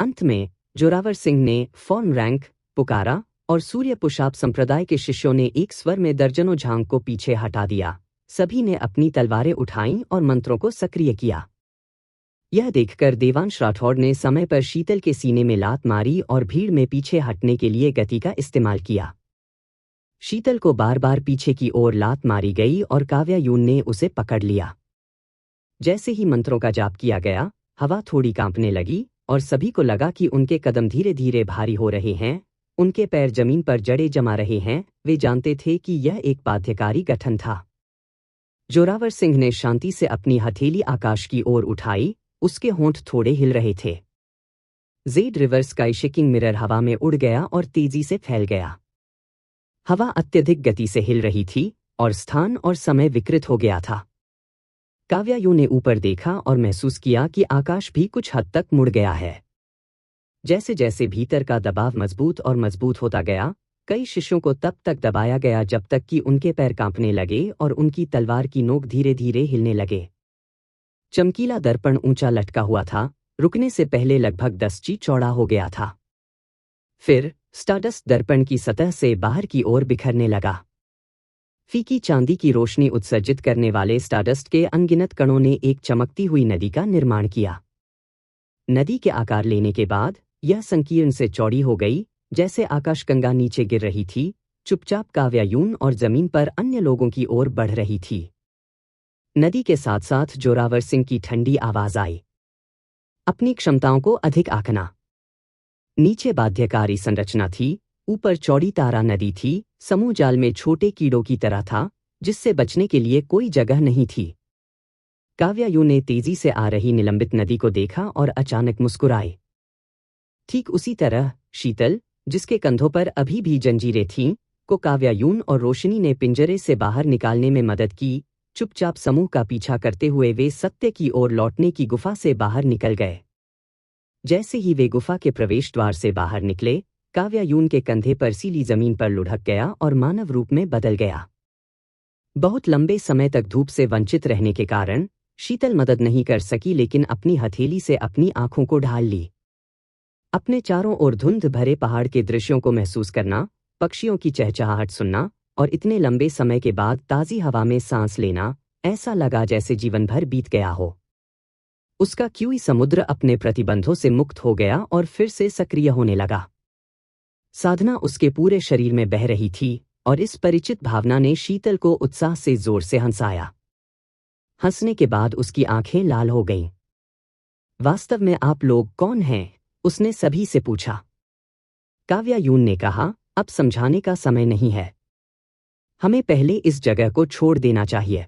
अंत में जोरावर सिंह ने फॉर्म रैंक पुकारा और सूर्य पुषाप संप्रदाय के शिष्यों ने एक स्वर में दर्जनों झांग को पीछे हटा दिया। सभी ने अपनी तलवारें उठाईं और मंत्रों को सक्रिय किया। यह देखकर देवांश राठौड़ ने समय पर शीतल के सीने में लात मारी और भीड़ में पीछे हटने के लिए गति का इस्तेमाल किया। शीतल को बार बार पीछे की ओर लात मारी गई और काव्यायून ने उसे पकड़ लिया। जैसे ही मंत्रों का जाप किया गया, हवा थोड़ी कांपने लगी और सभी को लगा कि उनके कदम धीरे धीरे भारी हो रहे हैं, उनके पैर जमीन पर जड़े जमा रहे हैं। वे जानते थे कि यह एक बाध्यकारी गठन था। जोरावर सिंह ने शांति से अपनी हथेली आकाश की ओर उठाई, उसके होंठ थोड़े हिल रहे थे। Z river sky shaking mirror हवा में उड़ गया और तेजी से फैल गया। हवा अत्यधिक गति से हिल रही थी और स्थान और समय विकृत हो गया था। काव्यायूं ने ऊपर देखा और महसूस किया कि आकाश भी कुछ हद तक मुड़ गया है। जैसे जैसे भीतर का दबाव मजबूत और मजबूत होता गया, कई शिष्यों को तब तक दबाया गया जब तक कि उनके पैर कांपने लगे और उनकी तलवार की नोक धीरे धीरे हिलने लगे। चमकीला दर्पण ऊंचा लटका हुआ था, रुकने से पहले लगभग 10 ची चौड़ा हो गया था। फिर स्टारडस्ट दर्पण की सतह से बाहर की ओर बिखरने लगा। फीकी चांदी की रोशनी उत्सर्जित करने वाले स्टारडस्ट के अनगिनत कणों ने एक चमकती हुई नदी का निर्माण किया। नदी के आकार लेने के बाद यह संकीर्ण से चौड़ी हो गई, जैसे आकाशगंगा नीचे गिर रही थी, चुपचाप काव्यायून और जमीन पर अन्य लोगों की ओर बढ़ रही थी। नदी के साथ साथ जोरावर सिंह की ठंडी आवाज आई, अपनी क्षमताओं को अधिक आंकना। नीचे बाध्यकारी संरचना थी, ऊपर चौड़ी तारा नदी थी, समूह जाल में छोटे कीड़ों की तरह था, जिससे बचने के लिए कोई जगह नहीं थी। काव्यायूं ने तेजी से आ रही निलंबित नदी को देखा और अचानक मुस्कुराई। ठीक उसी तरह शीतल, जिसके कंधों पर अभी भी जंजीरें थीं, को काव्यायून और रोशनी ने पिंजरे से बाहर निकालने में मदद की। चुपचाप समूह का पीछा करते हुए वे सत्य की ओर लौटने की गुफा से बाहर निकल गए। जैसे ही वे गुफा के प्रवेश द्वार से बाहर निकले, काव्यायून के कंधे पर सीली जमीन पर लुढ़क गया और मानव रूप में बदल गया। बहुत लंबे समय तक धूप से वंचित रहने के कारण शीतल मदद नहीं कर सकी, लेकिन अपनी हथेली से अपनी आंखों को ढाल ली। अपने चारों ओर धुंध भरे पहाड़ के दृश्यों को महसूस करना, पक्षियों की चहचहाहट सुनना और इतने लंबे समय के बाद ताज़ी हवा में सांस लेना, ऐसा लगा जैसे जीवन भर बीत गया हो। उसका क्यूई समुद्र अपने प्रतिबंधों से मुक्त हो गया और फिर से सक्रिय होने लगा। साधना उसके पूरे शरीर में बह रही थी और इस परिचित भावना ने शीतल को उत्साह से जोर से हंसाया। हंसने के बाद उसकी आंखें लाल हो गईं। वास्तव में आप लोग कौन हैं? उसने सभी से पूछा। काव्यायून ने कहा, अब समझाने का समय नहीं है। हमें पहले इस जगह को छोड़ देना चाहिए।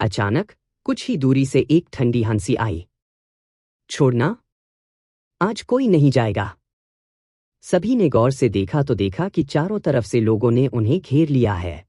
अचानक कुछ ही दूरी से एक ठंडी हंसी आई। छोड़ना? आज कोई नहीं जाएगा। सभी ने गौर से देखा तो देखा कि चारों तरफ से लोगों ने उन्हें घेर लिया है।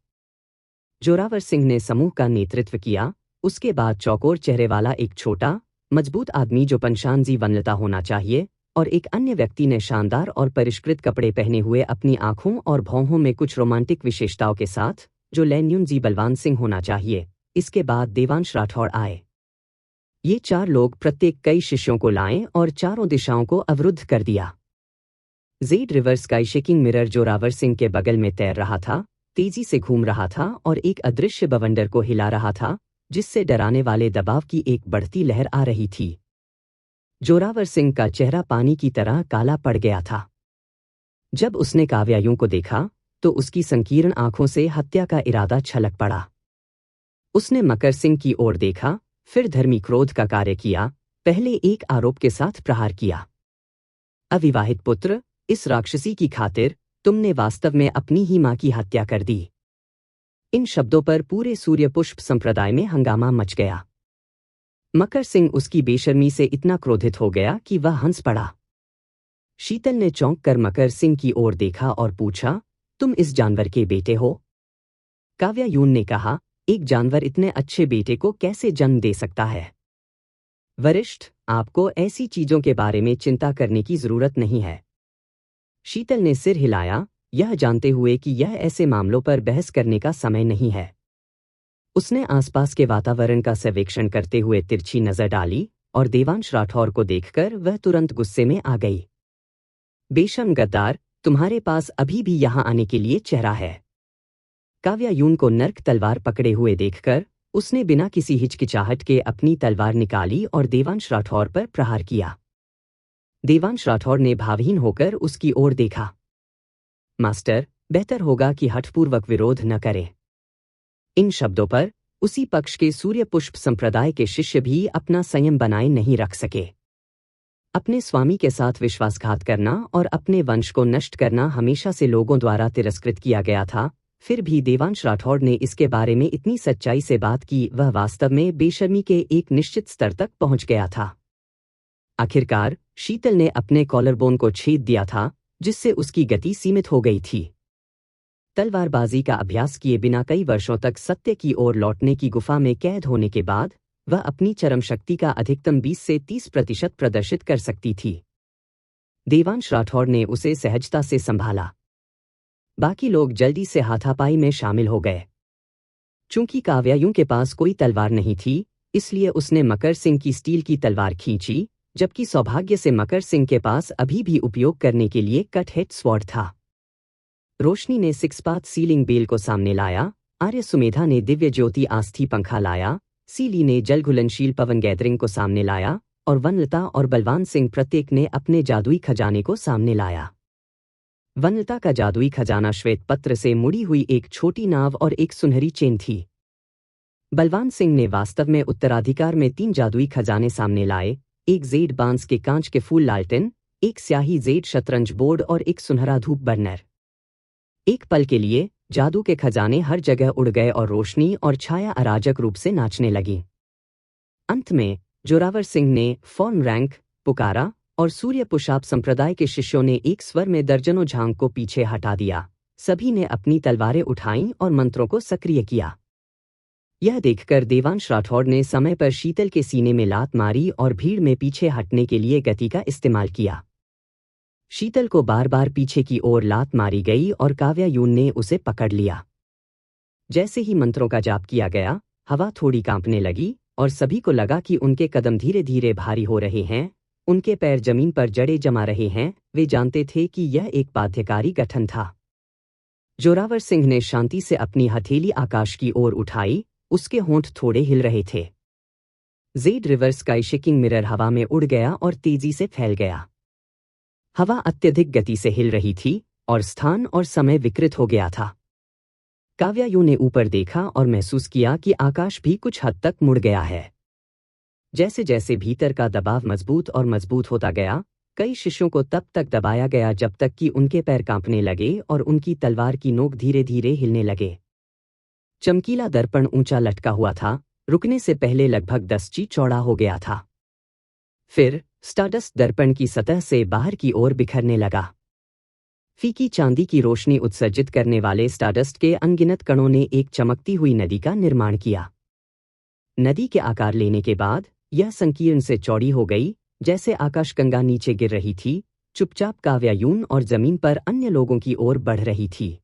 जोरावर सिंह ने समूह का नेतृत्व किया, उसके बाद चौकोर चेहरे वाला एक छोटा, मजबूत आदमी जो पंशानजी वनलता होना चाहिए, और एक अन्य व्यक्ति ने शानदार और परिष्कृत कपड़े पहने हुए अपनी आंखों और भौहों में कुछ रोमांटिक विशेषताओं के साथ, जो लैन्यूनजी बलवान सिंह होना चाहिए। इसके बाद देवांश राठौड़ आए। ये चार लोग प्रत्येक कई शिष्यों को लाएं और चारों दिशाओं को अवरुद्ध कर दिया। Z river sky shaking mirror Zorawar Singh के बगल में तैर रहा था, तेजी से घूम रहा था और एक अदृश्य बवंडर को हिला रहा था, जिससे डराने वाले दबाव की एक बढ़ती लहर आ रही थी। जोरावर सिंह का चेहरा पानी की तरह काला पड़ गया था। जब उसने काव्यायूं को देखा तो उसकी संकीर्ण आंखों से हत्या का इरादा छलक पड़ा। उसने मकर सिंह की ओर देखा, फिर धर्मी क्रोध का कार्य किया, पहले एक आरोप के साथ प्रहार किया। अविवाहित पुत्र, इस राक्षसी की खातिर तुमने वास्तव में अपनी ही मां की हत्या कर दी। इन शब्दों पर पूरे सूर्यपुष्प संप्रदाय में हंगामा मच गया। मकर सिंह उसकी बेशर्मी से इतना क्रोधित हो गया कि वह हंस पड़ा। शीतल ने चौंक कर मकर सिंह की ओर देखा और पूछा, तुम इस जानवर के बेटे हो? काव्यायून ने कहा, एक जानवर इतने अच्छे बेटे को कैसे जन्म दे सकता है? वरिष्ठ, आपको ऐसी चीजों के बारे में चिंता करने की जरूरत नहीं है। शीतल ने सिर हिलाया, यह जानते हुए कि यह ऐसे मामलों पर बहस करने का समय नहीं है। उसने आसपास के वातावरण का सर्वेक्षण करते हुए तिरछी नजर डाली और देवांश राठौर को देखकर वह तुरंत गुस्से में आ गई। बेशर्म गद्दार, तुम्हारे पास अभी भी यहां आने के लिए चेहरा है। काव्यायून को नर्क तलवार पकड़े हुए देखकर उसने बिना किसी हिचकिचाहट के अपनी तलवार निकाली और देवांश राठौर पर प्रहार किया। देवांश राठौर ने भावहीन होकर उसकी ओर देखा। मास्टर, बेहतर होगा कि हठपूर्वक विरोध न करें। इन शब्दों पर उसी पक्ष के सूर्यपुष्प संप्रदाय के शिष्य भी अपना संयम बनाए नहीं रख सके। अपने स्वामी के साथ विश्वासघात करना और अपने वंश को नष्ट करना हमेशा से लोगों द्वारा तिरस्कृत किया गया था, फिर भी देवांश राठौड़ ने इसके बारे में इतनी सच्चाई से बात की, वह वास्तव में बेशर्मी के एक निश्चित स्तर तक पहुंच गया था। आखिरकार शीतल ने अपने कॉलरबोन को छेद दिया था, जिससे उसकी गति सीमित हो गई थी। तलवारबाजी का अभ्यास किए बिना कई वर्षों तक सत्य की ओर लौटने की गुफा में कैद होने के बाद वह अपनी चरम शक्ति का अधिकतम 20 से 30% प्रदर्शित कर सकती थी। देवांश राठौड़ ने उसे सहजता से संभाला। बाकी लोग जल्दी से हाथापाई में शामिल हो गए। चूंकि काव्यायूं के पास कोई तलवार नहीं थी, इसलिए उसने मकर सिंह की स्टील की तलवार खींची, जबकि सौभाग्य से मकर सिंह के पास अभी भी उपयोग करने के लिए कट हेड स्वॉर्ड था। रोशनी ने सिक्सपाथ सीलिंग बेल को सामने लाया, आर्य सुमेधा ने दिव्य ज्योति आस्थी पंखा लाया, सीली ने जल घुलनशील पवन गैदरिंग को सामने लाया और वनलता और बलवान सिंह प्रत्येक ने अपने जादुई खजाने को सामने लाया। वनलता का जादुई खजाना श्वेत पत्र से मुड़ी हुई एक छोटी नाव और एक सुनहरी चेन थी। बलवान सिंह ने वास्तव में उत्तराधिकार में 3 जादुई खजाने सामने लाए, एक जेड बांस के कांच के फूल लालटेन, एक स्याही जेड शतरंज बोर्ड और एक सुनहरा धूप बर्नर। एक पल के लिए जादू के खजाने हर जगह उड़ गए और रोशनी और छाया अराजक रूप से नाचने लगी। अंत में जोरावर सिंह ने फॉर्म रैंक पुकारा और सूर्य पुशाप संप्रदाय के शिष्यों ने एक स्वर में दर्जनों झांग को पीछे हटा दिया। सभी ने अपनी तलवारें उठाईं और मंत्रों को सक्रिय किया। यह देखकर देवांश राठौड़ ने समय पर शीतल के सीने में लात मारी और भीड़ में पीछे हटने के लिए गति का इस्तेमाल किया। शीतल को बार बार पीछे की ओर लात मारी गई और काव्यायून ने उसे पकड़ लिया। जैसे ही मंत्रों का जाप किया गया, हवा थोड़ी कांपने लगी और सभी को लगा कि उनके कदम धीरे धीरे भारी हो रहे हैं, उनके पैर जमीन पर जड़े जमा रहे हैं। वे जानते थे कि यह एक बाध्यकारी गठन था। जोरावर सिंह ने शांति से अपनी हथेली आकाश की ओर उठाई, उसके होंठ थोड़े हिल रहे थे। Z river sky shaking mirror हवा में उड़ गया और तेजी से फैल गया। हवा अत्यधिक गति से हिल रही थी और स्थान और समय विकृत हो गया था। काव्यायु ने ऊपर देखा और महसूस किया कि आकाश भी कुछ हद तक मुड़ गया है। जैसे जैसे भीतर का दबाव मजबूत और मजबूत होता गया, कई शिष्यों को तब तक दबाया गया जब तक कि उनके पैर कांपने लगे और उनकी तलवार की नोक धीरे धीरे हिलने लगे। चमकीला दर्पण ऊंचा लटका हुआ था, रुकने से पहले लगभग 10 ची चौड़ा हो गया था। फिर स्टारडस्ट दर्पण की सतह से बाहर की ओर बिखरने लगा। फीकी चांदी की रोशनी उत्सर्जित करने वाले स्टारडस्ट के अनगिनत कणों ने एक चमकती हुई नदी का निर्माण किया। नदी के आकार लेने के बाद यह संकीर्ण से चौड़ी हो गई, जैसे आकाशगंगा नीचे गिर रही थी, चुपचाप काव्यायून और जमीन पर अन्य लोगों की ओर बढ़ रही थी।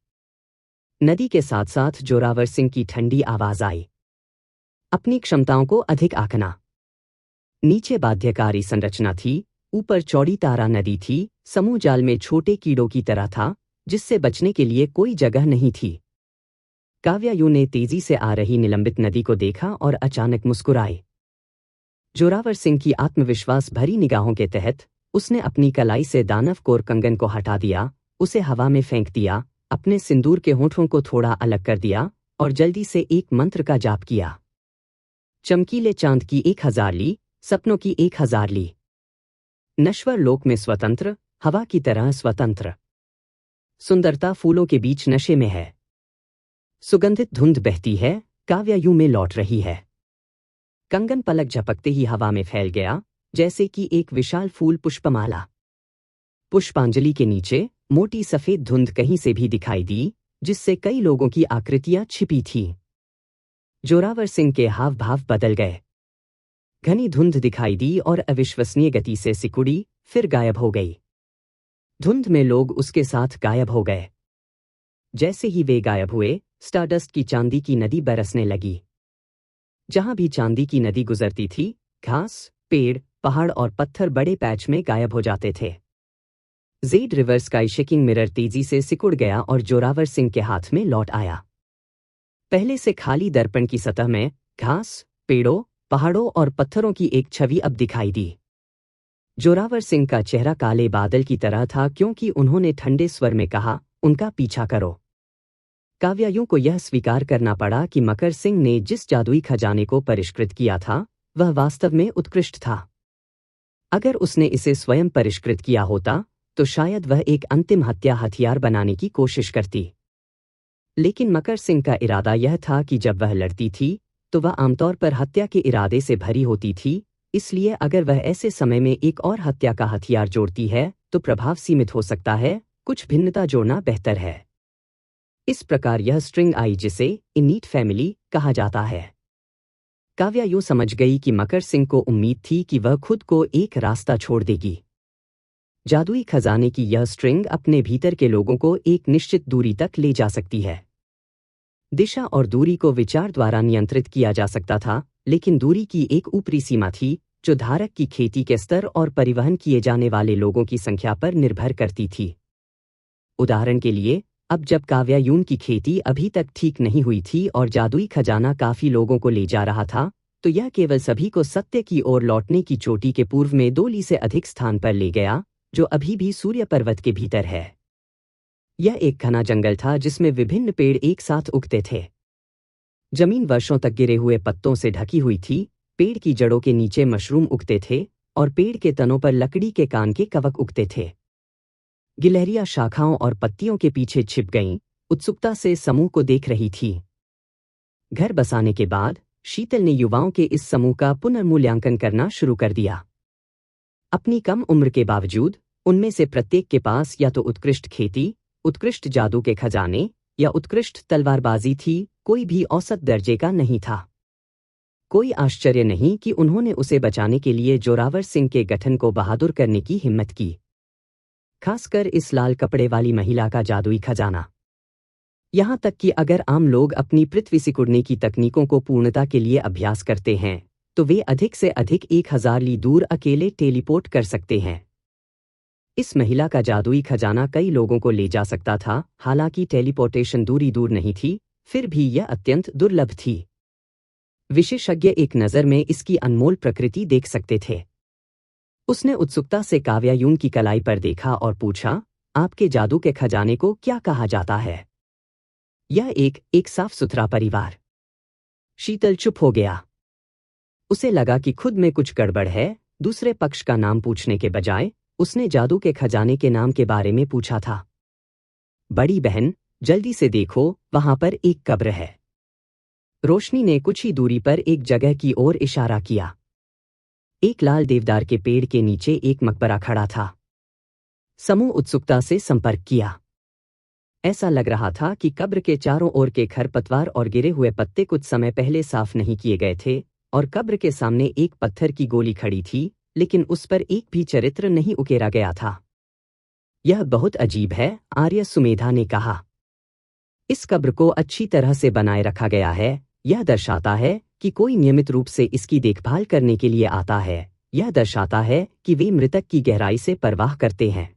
नदी के साथ साथ जोरावर सिंह की ठंडी आवाज आई। अपनी क्षमताओं को अधिक आंकना। नीचे बाध्यकारी संरचना थी, ऊपर चौड़ी तारा नदी थी, समूह जाल में छोटे कीड़ों की तरह था, जिससे बचने के लिए कोई जगह नहीं थी। काव्यायु ने तेजी से आ रही निलंबित नदी को देखा और अचानक मुस्कुराए। जोरावर सिंह की आत्मविश्वास भरी निगाहों के तहत उसने अपनी कलाई से दानव कोर कंगन को हटा दिया, उसे हवा में फेंक दिया, अपने सिंदूर के होठों को थोड़ा अलग कर दिया और जल्दी से एक मंत्र का जाप किया। चमकीले चांद की 1000 ली, सपनों की 1000 ली। नश्वर लोक में स्वतंत्र, हवा की तरह स्वतंत्र। सुंदरता फूलों के बीच नशे में है। सुगंधित धुंध बहती है, काव्यायु में लौट रही है। कंगन पलक झपकते ही हवा में फैल गया, जैसे कि एक विशाल फूल पुष्पमाला। पुष्पांजलि के नीचे मोटी सफेद धुंध कहीं से भी दिखाई दी, जिससे कई लोगों की आकृतियां छिपी थीं। जोरावर सिंह के हाव भाव बदल गए। घनी धुंध दिखाई दी और अविश्वसनीय गति से सिकुड़ी, फिर गायब हो गई। धुंध में लोग उसके साथ गायब हो गए। जैसे ही वे गायब हुए, स्टारडस्ट की चांदी की नदी बरसने लगी। जहां भी चांदी की नदी गुजरती थी, घास, पेड़, पहाड़ और पत्थर बड़े पैच में गायब हो जाते थे। Z river sky shaking mirror तेजी से सिकुड़ गया और जोरावर सिंह के हाथ में लौट आया। पहले से खाली दर्पण की सतह में घास, पेड़ों, पहाड़ों और पत्थरों की एक छवि अब दिखाई दी। जोरावर सिंह का चेहरा काले बादल की तरह था, क्योंकि उन्होंने ठंडे स्वर में कहा, उनका पीछा करो। काव्यायु को यह स्वीकार करना पड़ा कि मकर सिंह ने जिस जादुई खजाने को परिष्कृत किया था, वह वास्तव में उत्कृष्ट था। अगर उसने इसे स्वयं परिष्कृत किया होता, तो शायद वह एक अंतिम हत्या हथियार बनाने की कोशिश करती। लेकिन मकर सिंह का इरादा यह था कि जब वह लड़ती थी, तो वह आमतौर पर हत्या के इरादे से भरी होती थी, इसलिए अगर वह ऐसे समय में एक और हत्या का हथियार जोड़ती है, तो प्रभाव सीमित हो सकता है, कुछ भिन्नता जोड़ना बेहतर है। इस प्रकार यह स्ट्रिंग आई, जिसे इनीट फैमिली कहा जाता है। काव्यायु समझ गई कि मकर सिंह को उम्मीद थी कि वह खुद को एक रास्ता छोड़ देगी। जादुई खजाने की यह स्ट्रिंग अपने भीतर के लोगों को एक निश्चित दूरी तक ले जा सकती है। दिशा और दूरी को विचार द्वारा नियंत्रित किया जा सकता था, लेकिन दूरी की एक ऊपरी सीमा थी, जो धारक की खेती के स्तर और परिवहन किए जाने वाले लोगों की संख्या पर निर्भर करती थी। उदाहरण के लिए, अब जब काव्यायून की खेती अभी तक ठीक नहीं हुई थी और जादुई खजाना काफी लोगों को ले जा रहा था, तो यह केवल सभी को सत्य की ओर लौटने की चोटी के पूर्व में 2 ली से अधिक स्थान पर ले गया, जो अभी भी सूर्य पर्वत के भीतर है। यह एक घना जंगल था जिसमें विभिन्न पेड़ एक साथ उगते थे। जमीन वर्षों तक गिरे हुए पत्तों से ढकी हुई थी, पेड़ की जड़ों के नीचे मशरूम उगते थे और पेड़ के तनों पर लकड़ी के कान के कवक उगते थे। गिलहरियां शाखाओं और पत्तियों के पीछे छिप गईं, उत्सुकता से समूह को देख रही थी। घर बसाने के बाद शीतल ने युवाओं के इस समूह का पुनर्मूल्यांकन करना शुरू कर दिया। अपनी कम उम्र के बावजूद उनमें से प्रत्येक के पास या तो उत्कृष्ट खेती, उत्कृष्ट जादू के खजाने या उत्कृष्ट तलवारबाजी थी, कोई भी औसत दर्जे का नहीं था। कोई आश्चर्य नहीं कि उन्होंने उसे बचाने के लिए जोरावर सिंह के गठन को बहादुर करने की हिम्मत की। खासकर इस लाल कपड़े वाली महिला का जादुई खजाना। यहां तक कि अगर आम लोग अपनी पृथ्वी सिकुड़ने की तकनीकों को पूर्णता के लिए अभ्यास करते हैं, तो वे अधिक से अधिक 1000 ली दूर अकेले टेलीपोर्ट कर सकते हैं। इस महिला का जादुई खजाना कई लोगों को ले जा सकता था, हालांकि टेलीपोर्टेशन दूरी दूर नहीं थी, फिर भी यह अत्यंत दुर्लभ थी। विशेषज्ञ एक नज़र में इसकी अनमोल प्रकृति देख सकते थे। उसने उत्सुकता से काव्यायून की कलाई पर देखा और पूछा, आपके जादू के खजाने को क्या कहा जाता है? यह एक साफ सुथरा परिवार। शीतल चुप हो गया। उसे लगा कि खुद में कुछ गड़बड़ है। दूसरे पक्ष का नाम पूछने के बजाय उसने जादू के खजाने के नाम के बारे में पूछा था। बड़ी बहन, जल्दी से देखो, वहां पर एक कब्र है। रोशनी ने कुछ ही दूरी पर एक जगह की ओर इशारा किया। एक लाल देवदार के पेड़ के नीचे एक मकबरा खड़ा था। समूह उत्सुकता से संपर्क किया। ऐसा लग रहा था कि कब्र के चारों ओर के खरपतवार और गिरे हुए पत्ते कुछ समय पहले साफ नहीं किए गए थे, और कब्र के सामने एक पत्थर की गोली खड़ी थी, लेकिन उस पर एक भी चरित्र नहीं उकेरा गया था। यह बहुत अजीब है, आर्य सुमेधा ने कहा। इस कब्र को अच्छी तरह से बनाए रखा गया है। यह दर्शाता है कि कोई नियमित रूप से इसकी देखभाल करने के लिए आता है। यह दर्शाता है कि वे मृतक की गहराई से परवाह करते हैं।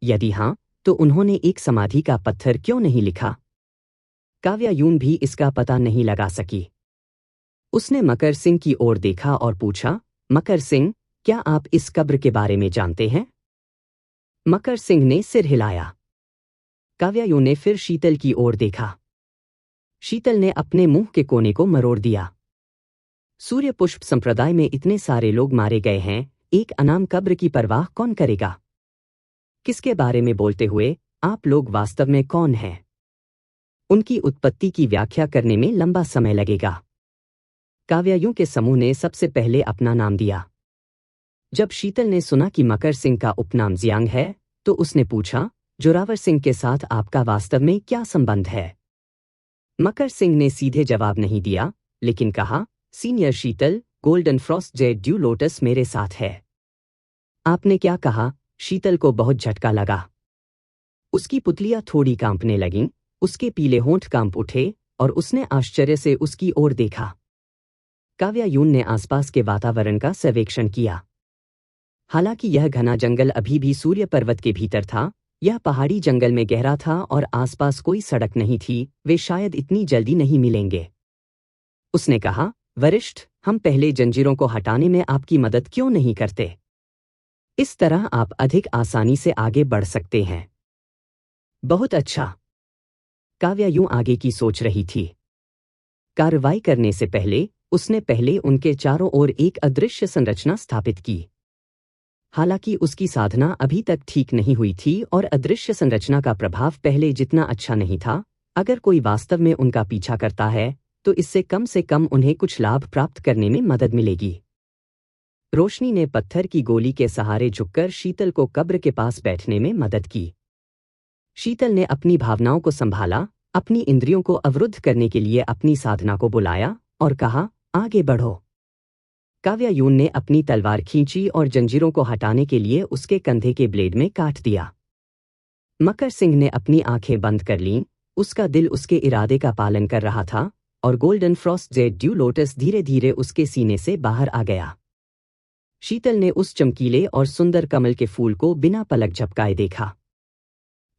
यदि हाँ, तो उन्होंने एक समाधि का पत्थर क्यों नहीं लिखा? काव्यायून भी इसका पता नहीं लगा सकी। उसने मकर सिंह की ओर देखा और पूछा, मकर सिंह, क्या आप इस कब्र के बारे में जानते हैं? मकर सिंह ने सिर हिलाया। काव्यायून ने फिर शीतल की ओर देखा। शीतल ने अपने मुंह के कोने को मरोड़ दिया। सूर्य पुष्प संप्रदाय में इतने सारे लोग मारे गए हैं, एक अनाम कब्र की परवाह कौन करेगा? किसके बारे में बोलते हुए? आप लोग वास्तव में कौन हैं? उनकी उत्पत्ति की व्याख्या करने में लंबा समय लगेगा। काव्यायूं के समूह ने सबसे पहले अपना नाम दिया। जब शीतल ने सुना कि मकर सिंह का उपनाम जियांग है, तो उसने पूछा, जोरावर सिंह के साथ आपका वास्तव में क्या संबंध है? मकर सिंह ने सीधे जवाब नहीं दिया, लेकिन कहा, senior Sheetal, golden frost jade dew lotus मेरे साथ है। आपने क्या कहा? शीतल को बहुत झटका लगा। उसकी पुतलियां थोड़ी कांपने लगीं, उसके पीले होंठ कांप उठे, और उसने आश्चर्य से उसकी ओर देखा। काव्यायून ने आसपास के वातावरण का सर्वेक्षण किया। हालांकि यह घना जंगल अभी भी सूर्य पर्वत के भीतर था, यह पहाड़ी जंगल में गहरा था और आसपास कोई सड़क नहीं थी, वे शायद इतनी जल्दी नहीं मिलेंगे। उसने कहा, वरिष्ठ, हम पहले जंजीरों को हटाने में आपकी मदद क्यों नहीं करते? इस तरह आप अधिक आसानी से आगे बढ़ सकते हैं। बहुत अच्छा। काव्यायूं आगे की सोच रही थी। कार्रवाई करने से पहले उसने पहले उनके चारों ओर एक अदृश्य संरचना स्थापित की। हालांकि उसकी साधना अभी तक ठीक नहीं हुई थी और अदृश्य संरचना का प्रभाव पहले जितना अच्छा नहीं था। अगर कोई वास्तव में उनका पीछा करता है, तो इससे कम से कम उन्हें कुछ लाभ प्राप्त करने में मदद मिलेगी। रोशनी ने पत्थर की गोली के सहारे झुककर शीतल को कब्र के पास बैठने में मदद की। शीतल ने अपनी भावनाओं को संभाला, अपनी इंद्रियों को अवरुद्ध करने के लिए अपनी साधना को बुलाया और कहा, आगे बढ़ो। काव्यायून ने अपनी तलवार खींची और जंजीरों को हटाने के लिए उसके कंधे के ब्लेड में काट दिया। मकर सिंह ने अपनी आंखें बंद कर लीं, उसका दिल उसके इरादे का पालन कर रहा था, और golden frost jade dew lotus धीरे धीरे उसके सीने से बाहर आ गया। शीतल ने उस चमकीले और सुंदर कमल के फूल को बिना पलक झपकाए देखा।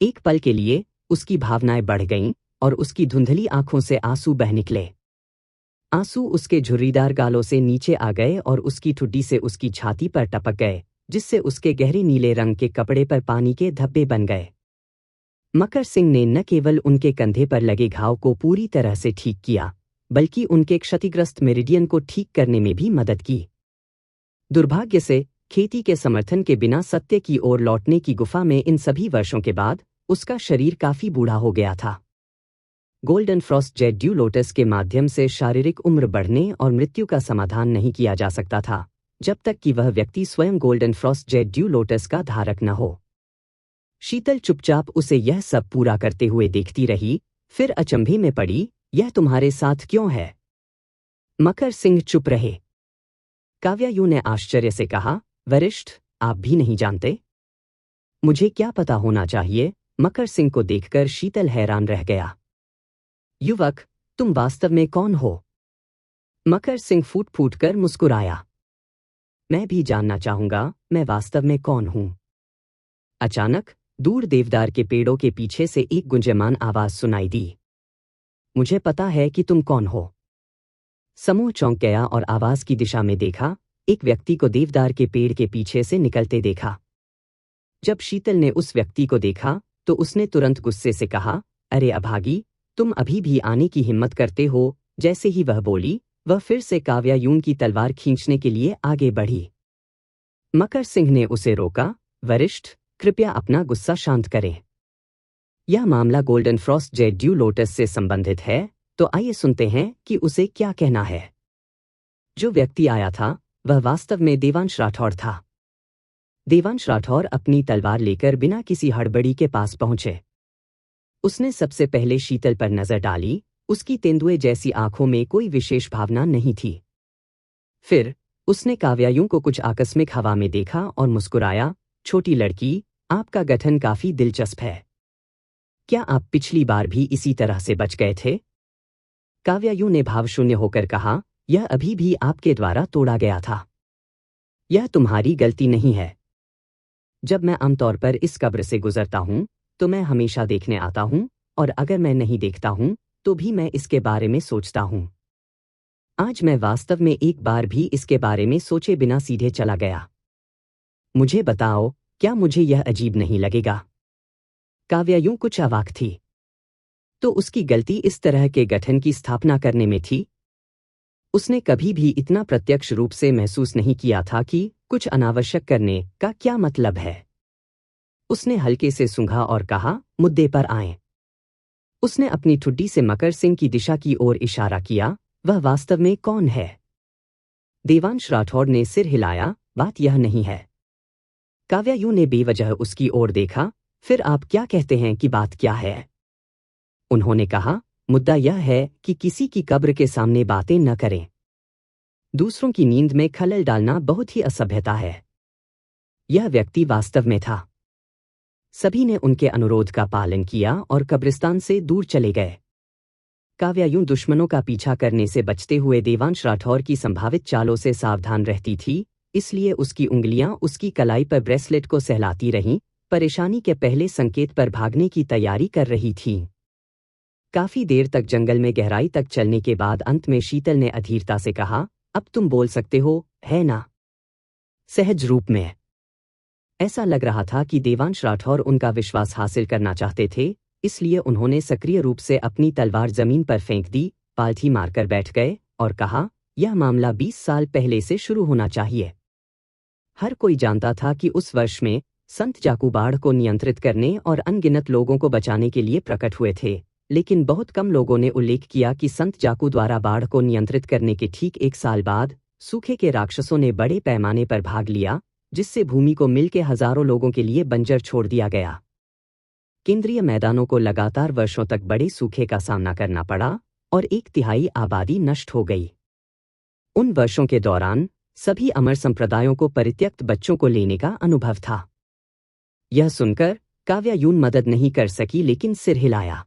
एक पल के लिए उसकी भावनाएं बढ़ गईं और उसकी धुंधली आंखों से आंसू बह निकले। आंसू उसके झुर्रीदार गालों से नीचे आ गए और उसकी ठुड्डी से उसकी छाती पर टपक गए, जिससे उसके गहरे नीले रंग के कपड़े पर पानी के धब्बे बन गए। मकर सिंह ने न केवल उनके कंधे पर लगे घाव को पूरी तरह से ठीक किया, बल्कि उनके क्षतिग्रस्त मेरिडियन को ठीक करने में भी मदद की। दुर्भाग्य से खेती के समर्थन के बिना सत्य की ओर लौटने की गुफा में इन सभी वर्षों के बाद उसका शरीर काफी बूढ़ा हो गया था। Golden frost jade dew lotus के माध्यम से शारीरिक उम्र बढ़ने और मृत्यु का समाधान नहीं किया जा सकता था, जब तक कि वह व्यक्ति स्वयं golden frost jade dew lotus का धारक न हो। शीतल चुपचाप उसे यह सब पूरा करते हुए देखती रही, फिर अचंभे में पड़ी, यह तुम्हारे साथ क्यों है? मकर सिंह चुप रहे। काव्यायूं ने आश्चर्य से कहा, वरिष्ठ, आप भी नहीं जानते? मुझे क्या पता होना चाहिए? मकर सिंह को देखकर शीतल हैरान रह गया। युवक, तुम वास्तव में कौन हो? मकर सिंह फूट फूट कर मुस्कुराया। मैं भी जानना चाहूंगा, मैं वास्तव में कौन हूं? अचानक दूर देवदार के पेड़ों के पीछे से एक गुंजयमान आवाज सुनाई दी। मुझे पता है कि तुम कौन हो। समूह चौंक गया और आवाज की दिशा में देखा। एक व्यक्ति को देवदार के पेड़ के पीछे से निकलते देखा। जब शीतल ने उस व्यक्ति को देखा तो उसने तुरंत गुस्से से कहा, अरे अभागी, तुम अभी भी आने की हिम्मत करते हो। जैसे ही वह बोली, वह फिर से काव्यायून की तलवार खींचने के लिए आगे बढ़ी। मकर सिंह ने उसे रोका। वरिष्ठ, कृपया अपना गुस्सा शांत करें। यह मामला golden frost jade dew lotus से संबंधित है, तो आइए सुनते हैं कि उसे क्या कहना है। जो व्यक्ति आया था वह वास्तव में देवांश राठौर था। देवांश राठौर अपनी तलवार लेकर बिना किसी हड़बड़ी के पास पहुंचे। उसने सबसे पहले शीतल पर नजर डाली। उसकी तेंदुए जैसी आंखों में कोई विशेष भावना नहीं थी। फिर उसने काव्यायूं को कुछ आकस्मिक हवा में देखा और मुस्कुराया। छोटी लड़की, आपका गठन काफी दिलचस्प है। क्या आप पिछली बार भी इसी तरह से बच गए थे? काव्यायूं ने भावशून्य होकर कहा, यह अभी भी आपके द्वारा तोड़ा गया था। यह तुम्हारी गलती नहीं है। जब मैं आमतौर पर इस कब्र से गुजरता हूं तो मैं हमेशा देखने आता हूं, और अगर मैं नहीं देखता हूं तो भी मैं इसके बारे में सोचता हूं। आज मैं वास्तव में एक बार भी इसके बारे में सोचे बिना सीधे चला गया। मुझे बताओ, क्या मुझे यह अजीब नहीं लगेगा? काव्यायूं कुछ अवाक थी। तो उसकी गलती इस तरह के गठन की स्थापना करने में थी? उसने कभी भी इतना प्रत्यक्ष रूप से महसूस नहीं किया था कि कुछ अनावश्यक करने का क्या मतलब है। उसने हल्के से सूंघा और कहा, मुद्दे पर आएं। उसने अपनी ठुड्डी से मकर सिंह की दिशा की ओर इशारा किया। वह वास्तव में कौन है? देवांश राठौर ने सिर हिलाया। बात यह नहीं है। काव्यायूं ने बेवजह उसकी ओर देखा। फिर आप क्या कहते हैं कि बात क्या है? उन्होंने कहा, मुद्दा यह है कि किसी की कब्र के सामने बातें न करें। दूसरों की नींद में खलल डालना बहुत ही असभ्यता है। यह व्यक्ति वास्तव में था। सभी ने उनके अनुरोध का पालन किया और कब्रिस्तान से दूर चले गए। काव्यायूं दुश्मनों का पीछा करने से बचते हुए देवांश राठौर की संभावित चालों से सावधान रहती थी, इसलिए उसकी उंगलियां उसकी कलाई पर ब्रेसलेट को सहलाती रहीं, परेशानी के पहले संकेत पर भागने की तैयारी कर रही थीं। काफी देर तक जंगल में गहराई तक चलने के बाद अंत में शीतल ने अधीरता से कहा, अब तुम बोल सकते हो, है ना? सहज रूप में। ऐसा लग रहा था कि देवांश राठौर उनका विश्वास हासिल करना चाहते थे, इसलिए उन्होंने सक्रिय रूप से अपनी तलवार जमीन पर फेंक दी, पालथी मारकर बैठ गए और कहा, यह मामला 20 साल पहले से शुरू होना चाहिए। हर कोई जानता था कि उस वर्ष में संत जाकू बाढ़ को नियंत्रित करने और अनगिनत लोगों को बचाने के लिए प्रकट हुए थे, लेकिन बहुत कम लोगों ने उल्लेख किया कि संत जाकू द्वारा बाढ़ को नियंत्रित करने के ठीक 1 साल बाद सूखे के राक्षसों ने बड़े पैमाने पर भाग लिया, जिससे भूमि को मिल के हजारों लोगों के लिए बंजर छोड़ दिया गया। केंद्रीय मैदानों को लगातार वर्षों तक बड़े सूखे का सामना करना पड़ा और 1/3 आबादी नष्ट हो गई। उन वर्षों के दौरान सभी अमर संप्रदायों को परित्यक्त बच्चों को लेने का अनुभव था। यह सुनकर काव्यायूं मदद नहीं कर सकी, लेकिन सिर हिलाया।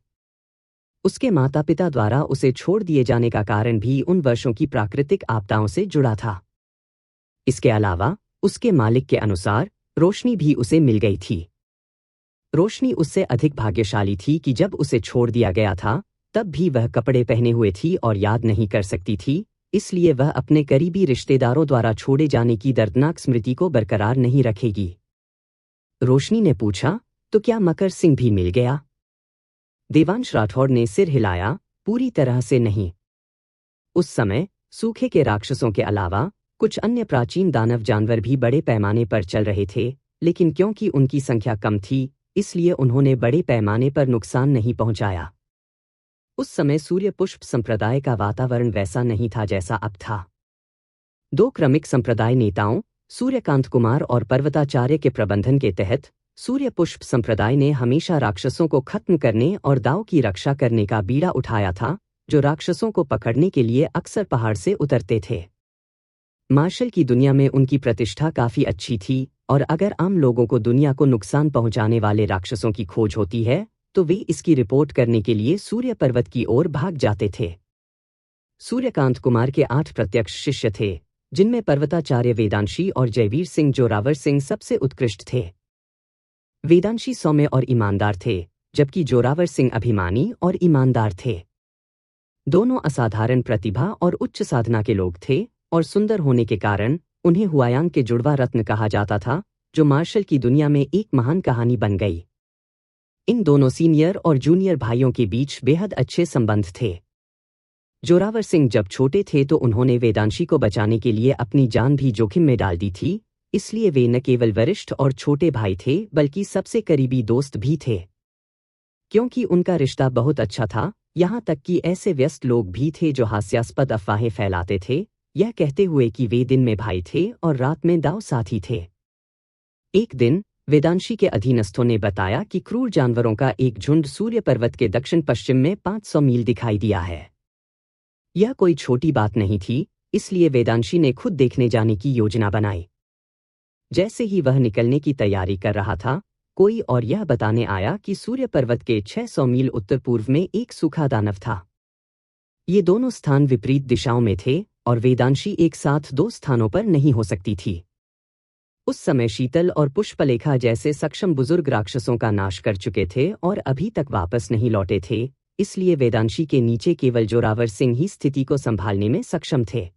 उसके माता पिता द्वारा उसे छोड़ दिए जाने का कारण भी उन वर्षों की प्राकृतिक आपदाओं से जुड़ा था। इसके अलावा उसके मालिक के अनुसार रोशनी भी उसे मिल गई थी। रोशनी उससे अधिक भाग्यशाली थी कि जब उसे छोड़ दिया गया था तब भी वह कपड़े पहने हुए थी और याद नहीं कर सकती थी, इसलिए वह अपने करीबी रिश्तेदारों द्वारा छोड़े जाने की दर्दनाक स्मृति को बरकरार नहीं रखेगी। रोशनी ने पूछा, तो क्या मकर सिंह भी मिल गया? देवांश राठौर ने सिर हिलाया, पूरी तरह से नहीं। उस समय सूखे के राक्षसों के अलावा कुछ अन्य प्राचीन दानव जानवर भी बड़े पैमाने पर चल रहे थे, लेकिन क्योंकि उनकी संख्या कम थी, इसलिए उन्होंने बड़े पैमाने पर नुकसान नहीं पहुंचाया। उस समय सूर्य पुष्प संप्रदाय का वातावरण वैसा नहीं था जैसा अब था। 2 क्रमिक संप्रदाय नेताओं सूर्यकांत कुमार और पर्वताचार्य के प्रबंधन के तहत सूर्य पुष्प संप्रदाय ने हमेशा राक्षसों को खत्म करने और दाव की रक्षा करने का बीड़ा उठाया था, जो राक्षसों को पकड़ने के लिए अक्सर पहाड़ से उतरते थे। मार्शल की दुनिया में उनकी प्रतिष्ठा काफी अच्छी थी, और अगर आम लोगों को दुनिया को नुकसान पहुंचाने वाले राक्षसों की खोज होती है तो वे इसकी रिपोर्ट करने के लिए सूर्य पर्वत की ओर भाग जाते थे। सूर्यकांत कुमार के 8 प्रत्यक्ष शिष्य थे, जिनमें पर्वताचार्य वेदांशी और जयवीर सिंह जोरावर सिंह सबसे उत्कृष्ट थे। वेदांशी सौम्य और ईमानदार थे, जबकि जोरावर सिंह अभिमानी और ईमानदार थे। दोनों असाधारण प्रतिभा और उच्च साधना के लोग थे, और सुंदर होने के कारण उन्हें हुआयांग के जुड़वा रत्न कहा जाता था, जो मार्शल की दुनिया में एक महान कहानी बन गई। इन दोनों सीनियर और जूनियर भाइयों के बीच बेहद अच्छे संबंध थे। जोरावर सिंह जब छोटे थे तो उन्होंने वेदांशी को बचाने के लिए अपनी जान भी जोखिम में डाल दी थी, इसलिए वे न केवल वरिष्ठ और छोटे भाई थे बल्कि सबसे करीबी दोस्त भी थे। क्योंकि उनका रिश्ता बहुत अच्छा था, यहाँ तक कि ऐसे व्यस्त लोग भी थे जो हास्यास्पद अफवाहें फैलाते थे, यह कहते हुए कि वे दिन में भाई थे और रात में दाव साथी थे। एक दिन वेदांशी के अधीनस्थों ने बताया कि क्रूर जानवरों का एक झुंड सूर्य पर्वत के दक्षिण पश्चिम में 500 मील दिखाई दिया है। यह कोई छोटी बात नहीं थी, इसलिए वेदांशी ने खुद देखने जाने की योजना बनाई। जैसे ही वह निकलने की तैयारी कर रहा था, कोई और यह बताने आया कि सूर्य पर्वत के 600 मील उत्तर पूर्व में एक सूखा दानव था। ये दोनों स्थान विपरीत दिशाओं में थे और वेदांशी एक साथ दो स्थानों पर नहीं हो सकती थी। उस समय शीतल और पुष्पलेखा जैसे सक्षम बुजुर्ग राक्षसों का नाश कर चुके थे और अभी तक वापस नहीं लौटे थे, इसलिए वेदांशी के नीचे केवल जोरावर सिंह ही स्थिति को संभालने में सक्षम थे।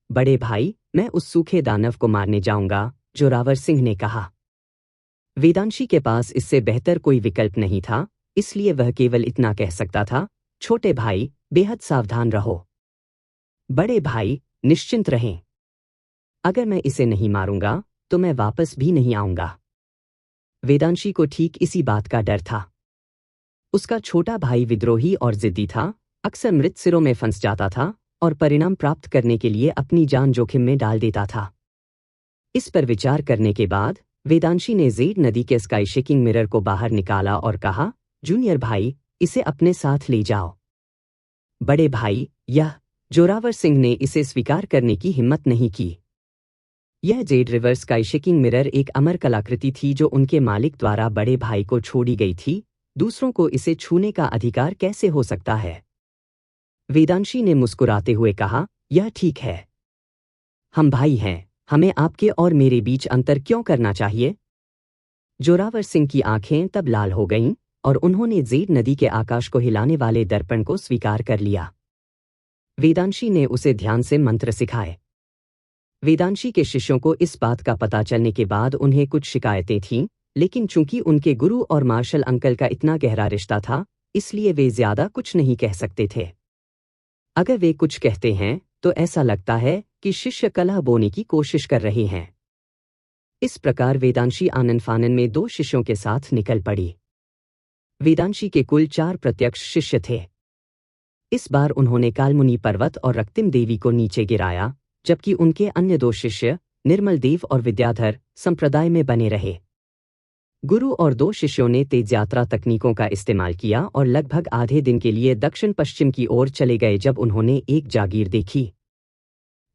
बड़े भाई, मैं उस सूखे दानव को मारने जाऊंगा, जोरावर सिंह ने कहा। वेदांशी के पास इससे बेहतर कोई विकल्प नहीं था, इसलिए वह केवल इतना कह सकता था, छोटे भाई, बेहद सावधान रहो। बड़े भाई, निश्चिंत रहें। अगर मैं इसे नहीं मारूंगा तो मैं वापस भी नहीं आऊंगा। वेदांशी को ठीक इसी बात का डर था। उसका छोटा भाई विद्रोही और जिद्दी था, अक्सर मृत सिरों में फंस जाता था और परिणाम प्राप्त करने के लिए अपनी जान जोखिम में डाल देता था। इस पर विचार करने के बाद वेदांशी ने जेड नदी के स्काई शेकिंग मिरर को बाहर निकाला और कहा, जूनियर भाई, इसे अपने साथ ले जाओ। बड़े भाई, यह जोरावर सिंह ने इसे स्वीकार करने की हिम्मत नहीं की। यह Z river sky shaking mirror एक अमर कलाकृति थी जो उनके मालिक द्वारा बड़े भाई को छोड़ी गई थी। दूसरों को इसे छूने का अधिकार कैसे हो सकता है? वेदांशी ने मुस्कुराते हुए कहा, यह ठीक है। हम भाई हैं, हमें आपके और मेरे बीच अंतर क्यों करना चाहिए? जोरावर सिंह की आंखें तब लाल हो गईं और उन्होंने जेड नदी के आकाश को हिलाने वाले दर्पण को स्वीकार कर लिया। वेदांशी ने उसे ध्यान से मंत्र सिखाए। वेदांशी के शिष्यों को इस बात का पता चलने के बाद उन्हें कुछ शिकायतें थीं, लेकिन चूंकि उनके गुरु और मार्शल अंकल का इतना गहरा रिश्ता था, इसलिए वे ज्यादा कुछ नहीं कह सकते थे। अगर वे कुछ कहते हैं तो ऐसा लगता है कि शिष्य कलह बोने की कोशिश कर रहे हैं। इस प्रकार वेदांशी आनन फानन में 2 शिष्यों के साथ निकल पड़ी। वेदांशी के कुल 4 प्रत्यक्ष शिष्य थे। इस बार उन्होंने कालमुनि पर्वत और रक्तिम देवी को नीचे गिराया, जबकि उनके अन्य 2 शिष्य निर्मल देव और विद्याधर संप्रदाय में बने रहे। गुरु और 2 शिष्यों ने तेज यात्रा तकनीकों का इस्तेमाल किया और लगभग आधे दिन के लिए दक्षिण पश्चिम की ओर चले गए जब उन्होंने एक जागीर देखी।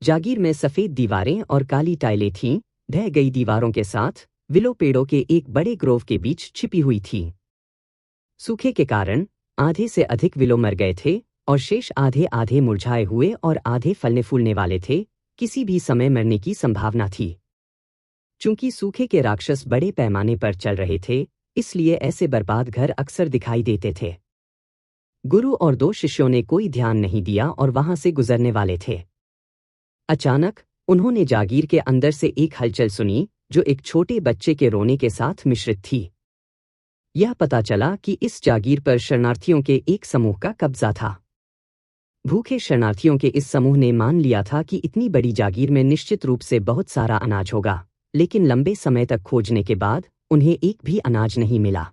जागीर में सफेद दीवारें और काली टाइलें थीं, ढह गई दीवारों के साथ विलो पेड़ों के एक बड़े ग्रोव के बीच छिपी हुई थी। सूखे के कारण आधे से अधिक विलो मर गए थे और शेष आधे आधे मुरझाए हुए और आधे फलने फूलने वाले थे, किसी भी समय मरने की संभावना थी। चूंकि सूखे के राक्षस बड़े पैमाने पर चल रहे थे, इसलिए ऐसे बर्बाद घर अक्सर दिखाई देते थे। गुरु और 2 शिष्यों ने कोई ध्यान नहीं दिया और वहां से गुजरने वाले थे। अचानक उन्होंने जागीर के अंदर से एक हलचल सुनी, जो एक छोटे बच्चे के रोने के साथ मिश्रित थी। यह पता चला कि इस जागीर पर शरणार्थियों के एक समूह का कब्जा था। भूखे शरणार्थियों के इस समूह ने मान लिया था कि इतनी बड़ी जागीर में निश्चित रूप से बहुत सारा अनाज होगा, लेकिन लंबे समय तक खोजने के बाद उन्हें एक भी अनाज नहीं मिला।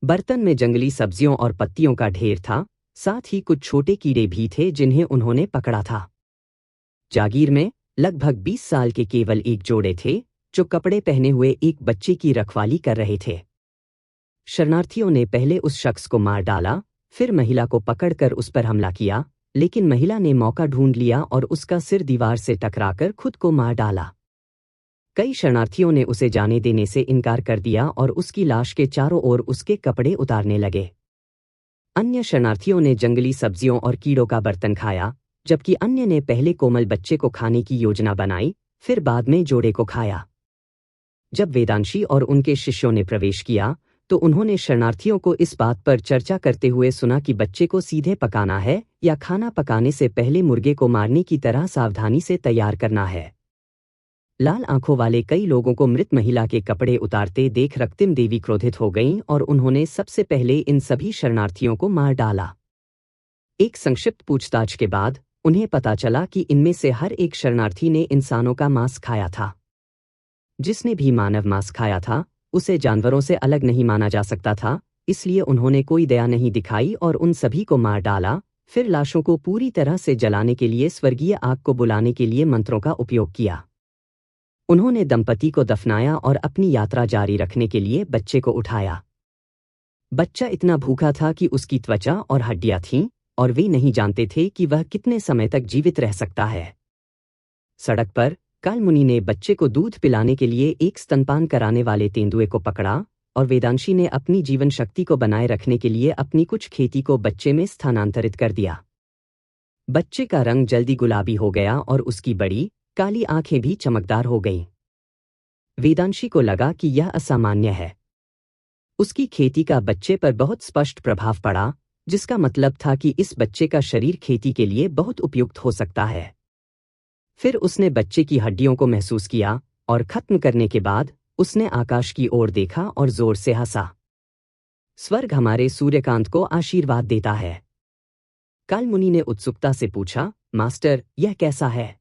बर्तन में जंगली सब्जियों और पत्तियों का ढेर था, साथ ही कुछ छोटे कीड़े भी थे जिन्हें उन्होंने पकड़ा था। जागीर में लगभग 20 साल के केवल एक जोड़े थे, जो कपड़े पहने हुए एक बच्चे की रखवाली कर रहे थे। शरणार्थियों ने पहले उस शख्स को मार डाला, फिर महिला को पकड़कर उस पर हमला किया, लेकिन महिला ने मौका ढूंढ लिया और उसका सिर दीवार से टकराकर खुद को मार डाला। कई शरणार्थियों ने उसे जाने देने से इनकार कर दिया और उसकी लाश के चारों ओर उसके कपड़े उतारने लगे। अन्य शरणार्थियों ने जंगली सब्जियों और कीड़ों का बर्तन खाया, जबकि अन्य ने पहले कोमल बच्चे को खाने की योजना बनाई, फिर बाद में जोड़े को खाया। जब वेदांशी और उनके शिष्यों ने प्रवेश किया तो उन्होंने शरणार्थियों को इस बात पर चर्चा करते हुए सुना कि बच्चे को सीधे पकाना है या खाना पकाने से पहले मुर्गे को मारने की तरह सावधानी से तैयार करना है। लाल आंखों वाले कई लोगों को मृत महिला के कपड़े उतारते देख रक्तिम देवी क्रोधित हो गईं और उन्होंने सबसे पहले इन सभी शरणार्थियों को मार डाला। एक संक्षिप्त पूछताछ के बाद उन्हें पता चला कि इनमें से हर एक शरणार्थी ने इंसानों का मांस खाया था। जिसने भी मानव मांस खाया था उसे जानवरों से अलग नहीं माना जा सकता था, इसलिए उन्होंने कोई दया नहीं दिखाई और उन सभी को मार डाला। फिर लाशों को पूरी तरह से जलाने के लिए स्वर्गीय आग को बुलाने के लिए मंत्रों का उपयोग किया। उन्होंने दंपति को दफनाया और अपनी यात्रा जारी रखने के लिए बच्चे को उठाया। बच्चा इतना भूखा था कि उसकी त्वचा और हड्डियां थीं और वे नहीं जानते थे कि वह कितने समय तक जीवित रह सकता है। सड़क पर कालमुनि ने बच्चे को दूध पिलाने के लिए एक स्तनपान कराने वाले तेंदुए को पकड़ा और वेदांशी ने अपनी जीवन शक्ति को बनाए रखने के लिए अपनी कुछ खेती को बच्चे में स्थानांतरित कर दिया। बच्चे का रंग जल्दी गुलाबी हो गया और उसकी बड़ी काली आंखें भी चमकदार हो गईं। वेदांशी को लगा कि यह असामान्य है। उसकी खेती का बच्चे पर बहुत स्पष्ट प्रभाव पड़ा, जिसका मतलब था कि इस बच्चे का शरीर खेती के लिए बहुत उपयुक्त हो सकता है। फिर उसने बच्चे की हड्डियों को महसूस किया और खत्म करने के बाद उसने आकाश की ओर देखा और जोर से हंसा। स्वर्ग हमारे सूर्यकांत को आशीर्वाद देता है। कालमुनि ने उत्सुकता से पूछा, मास्टर, यह कैसा है?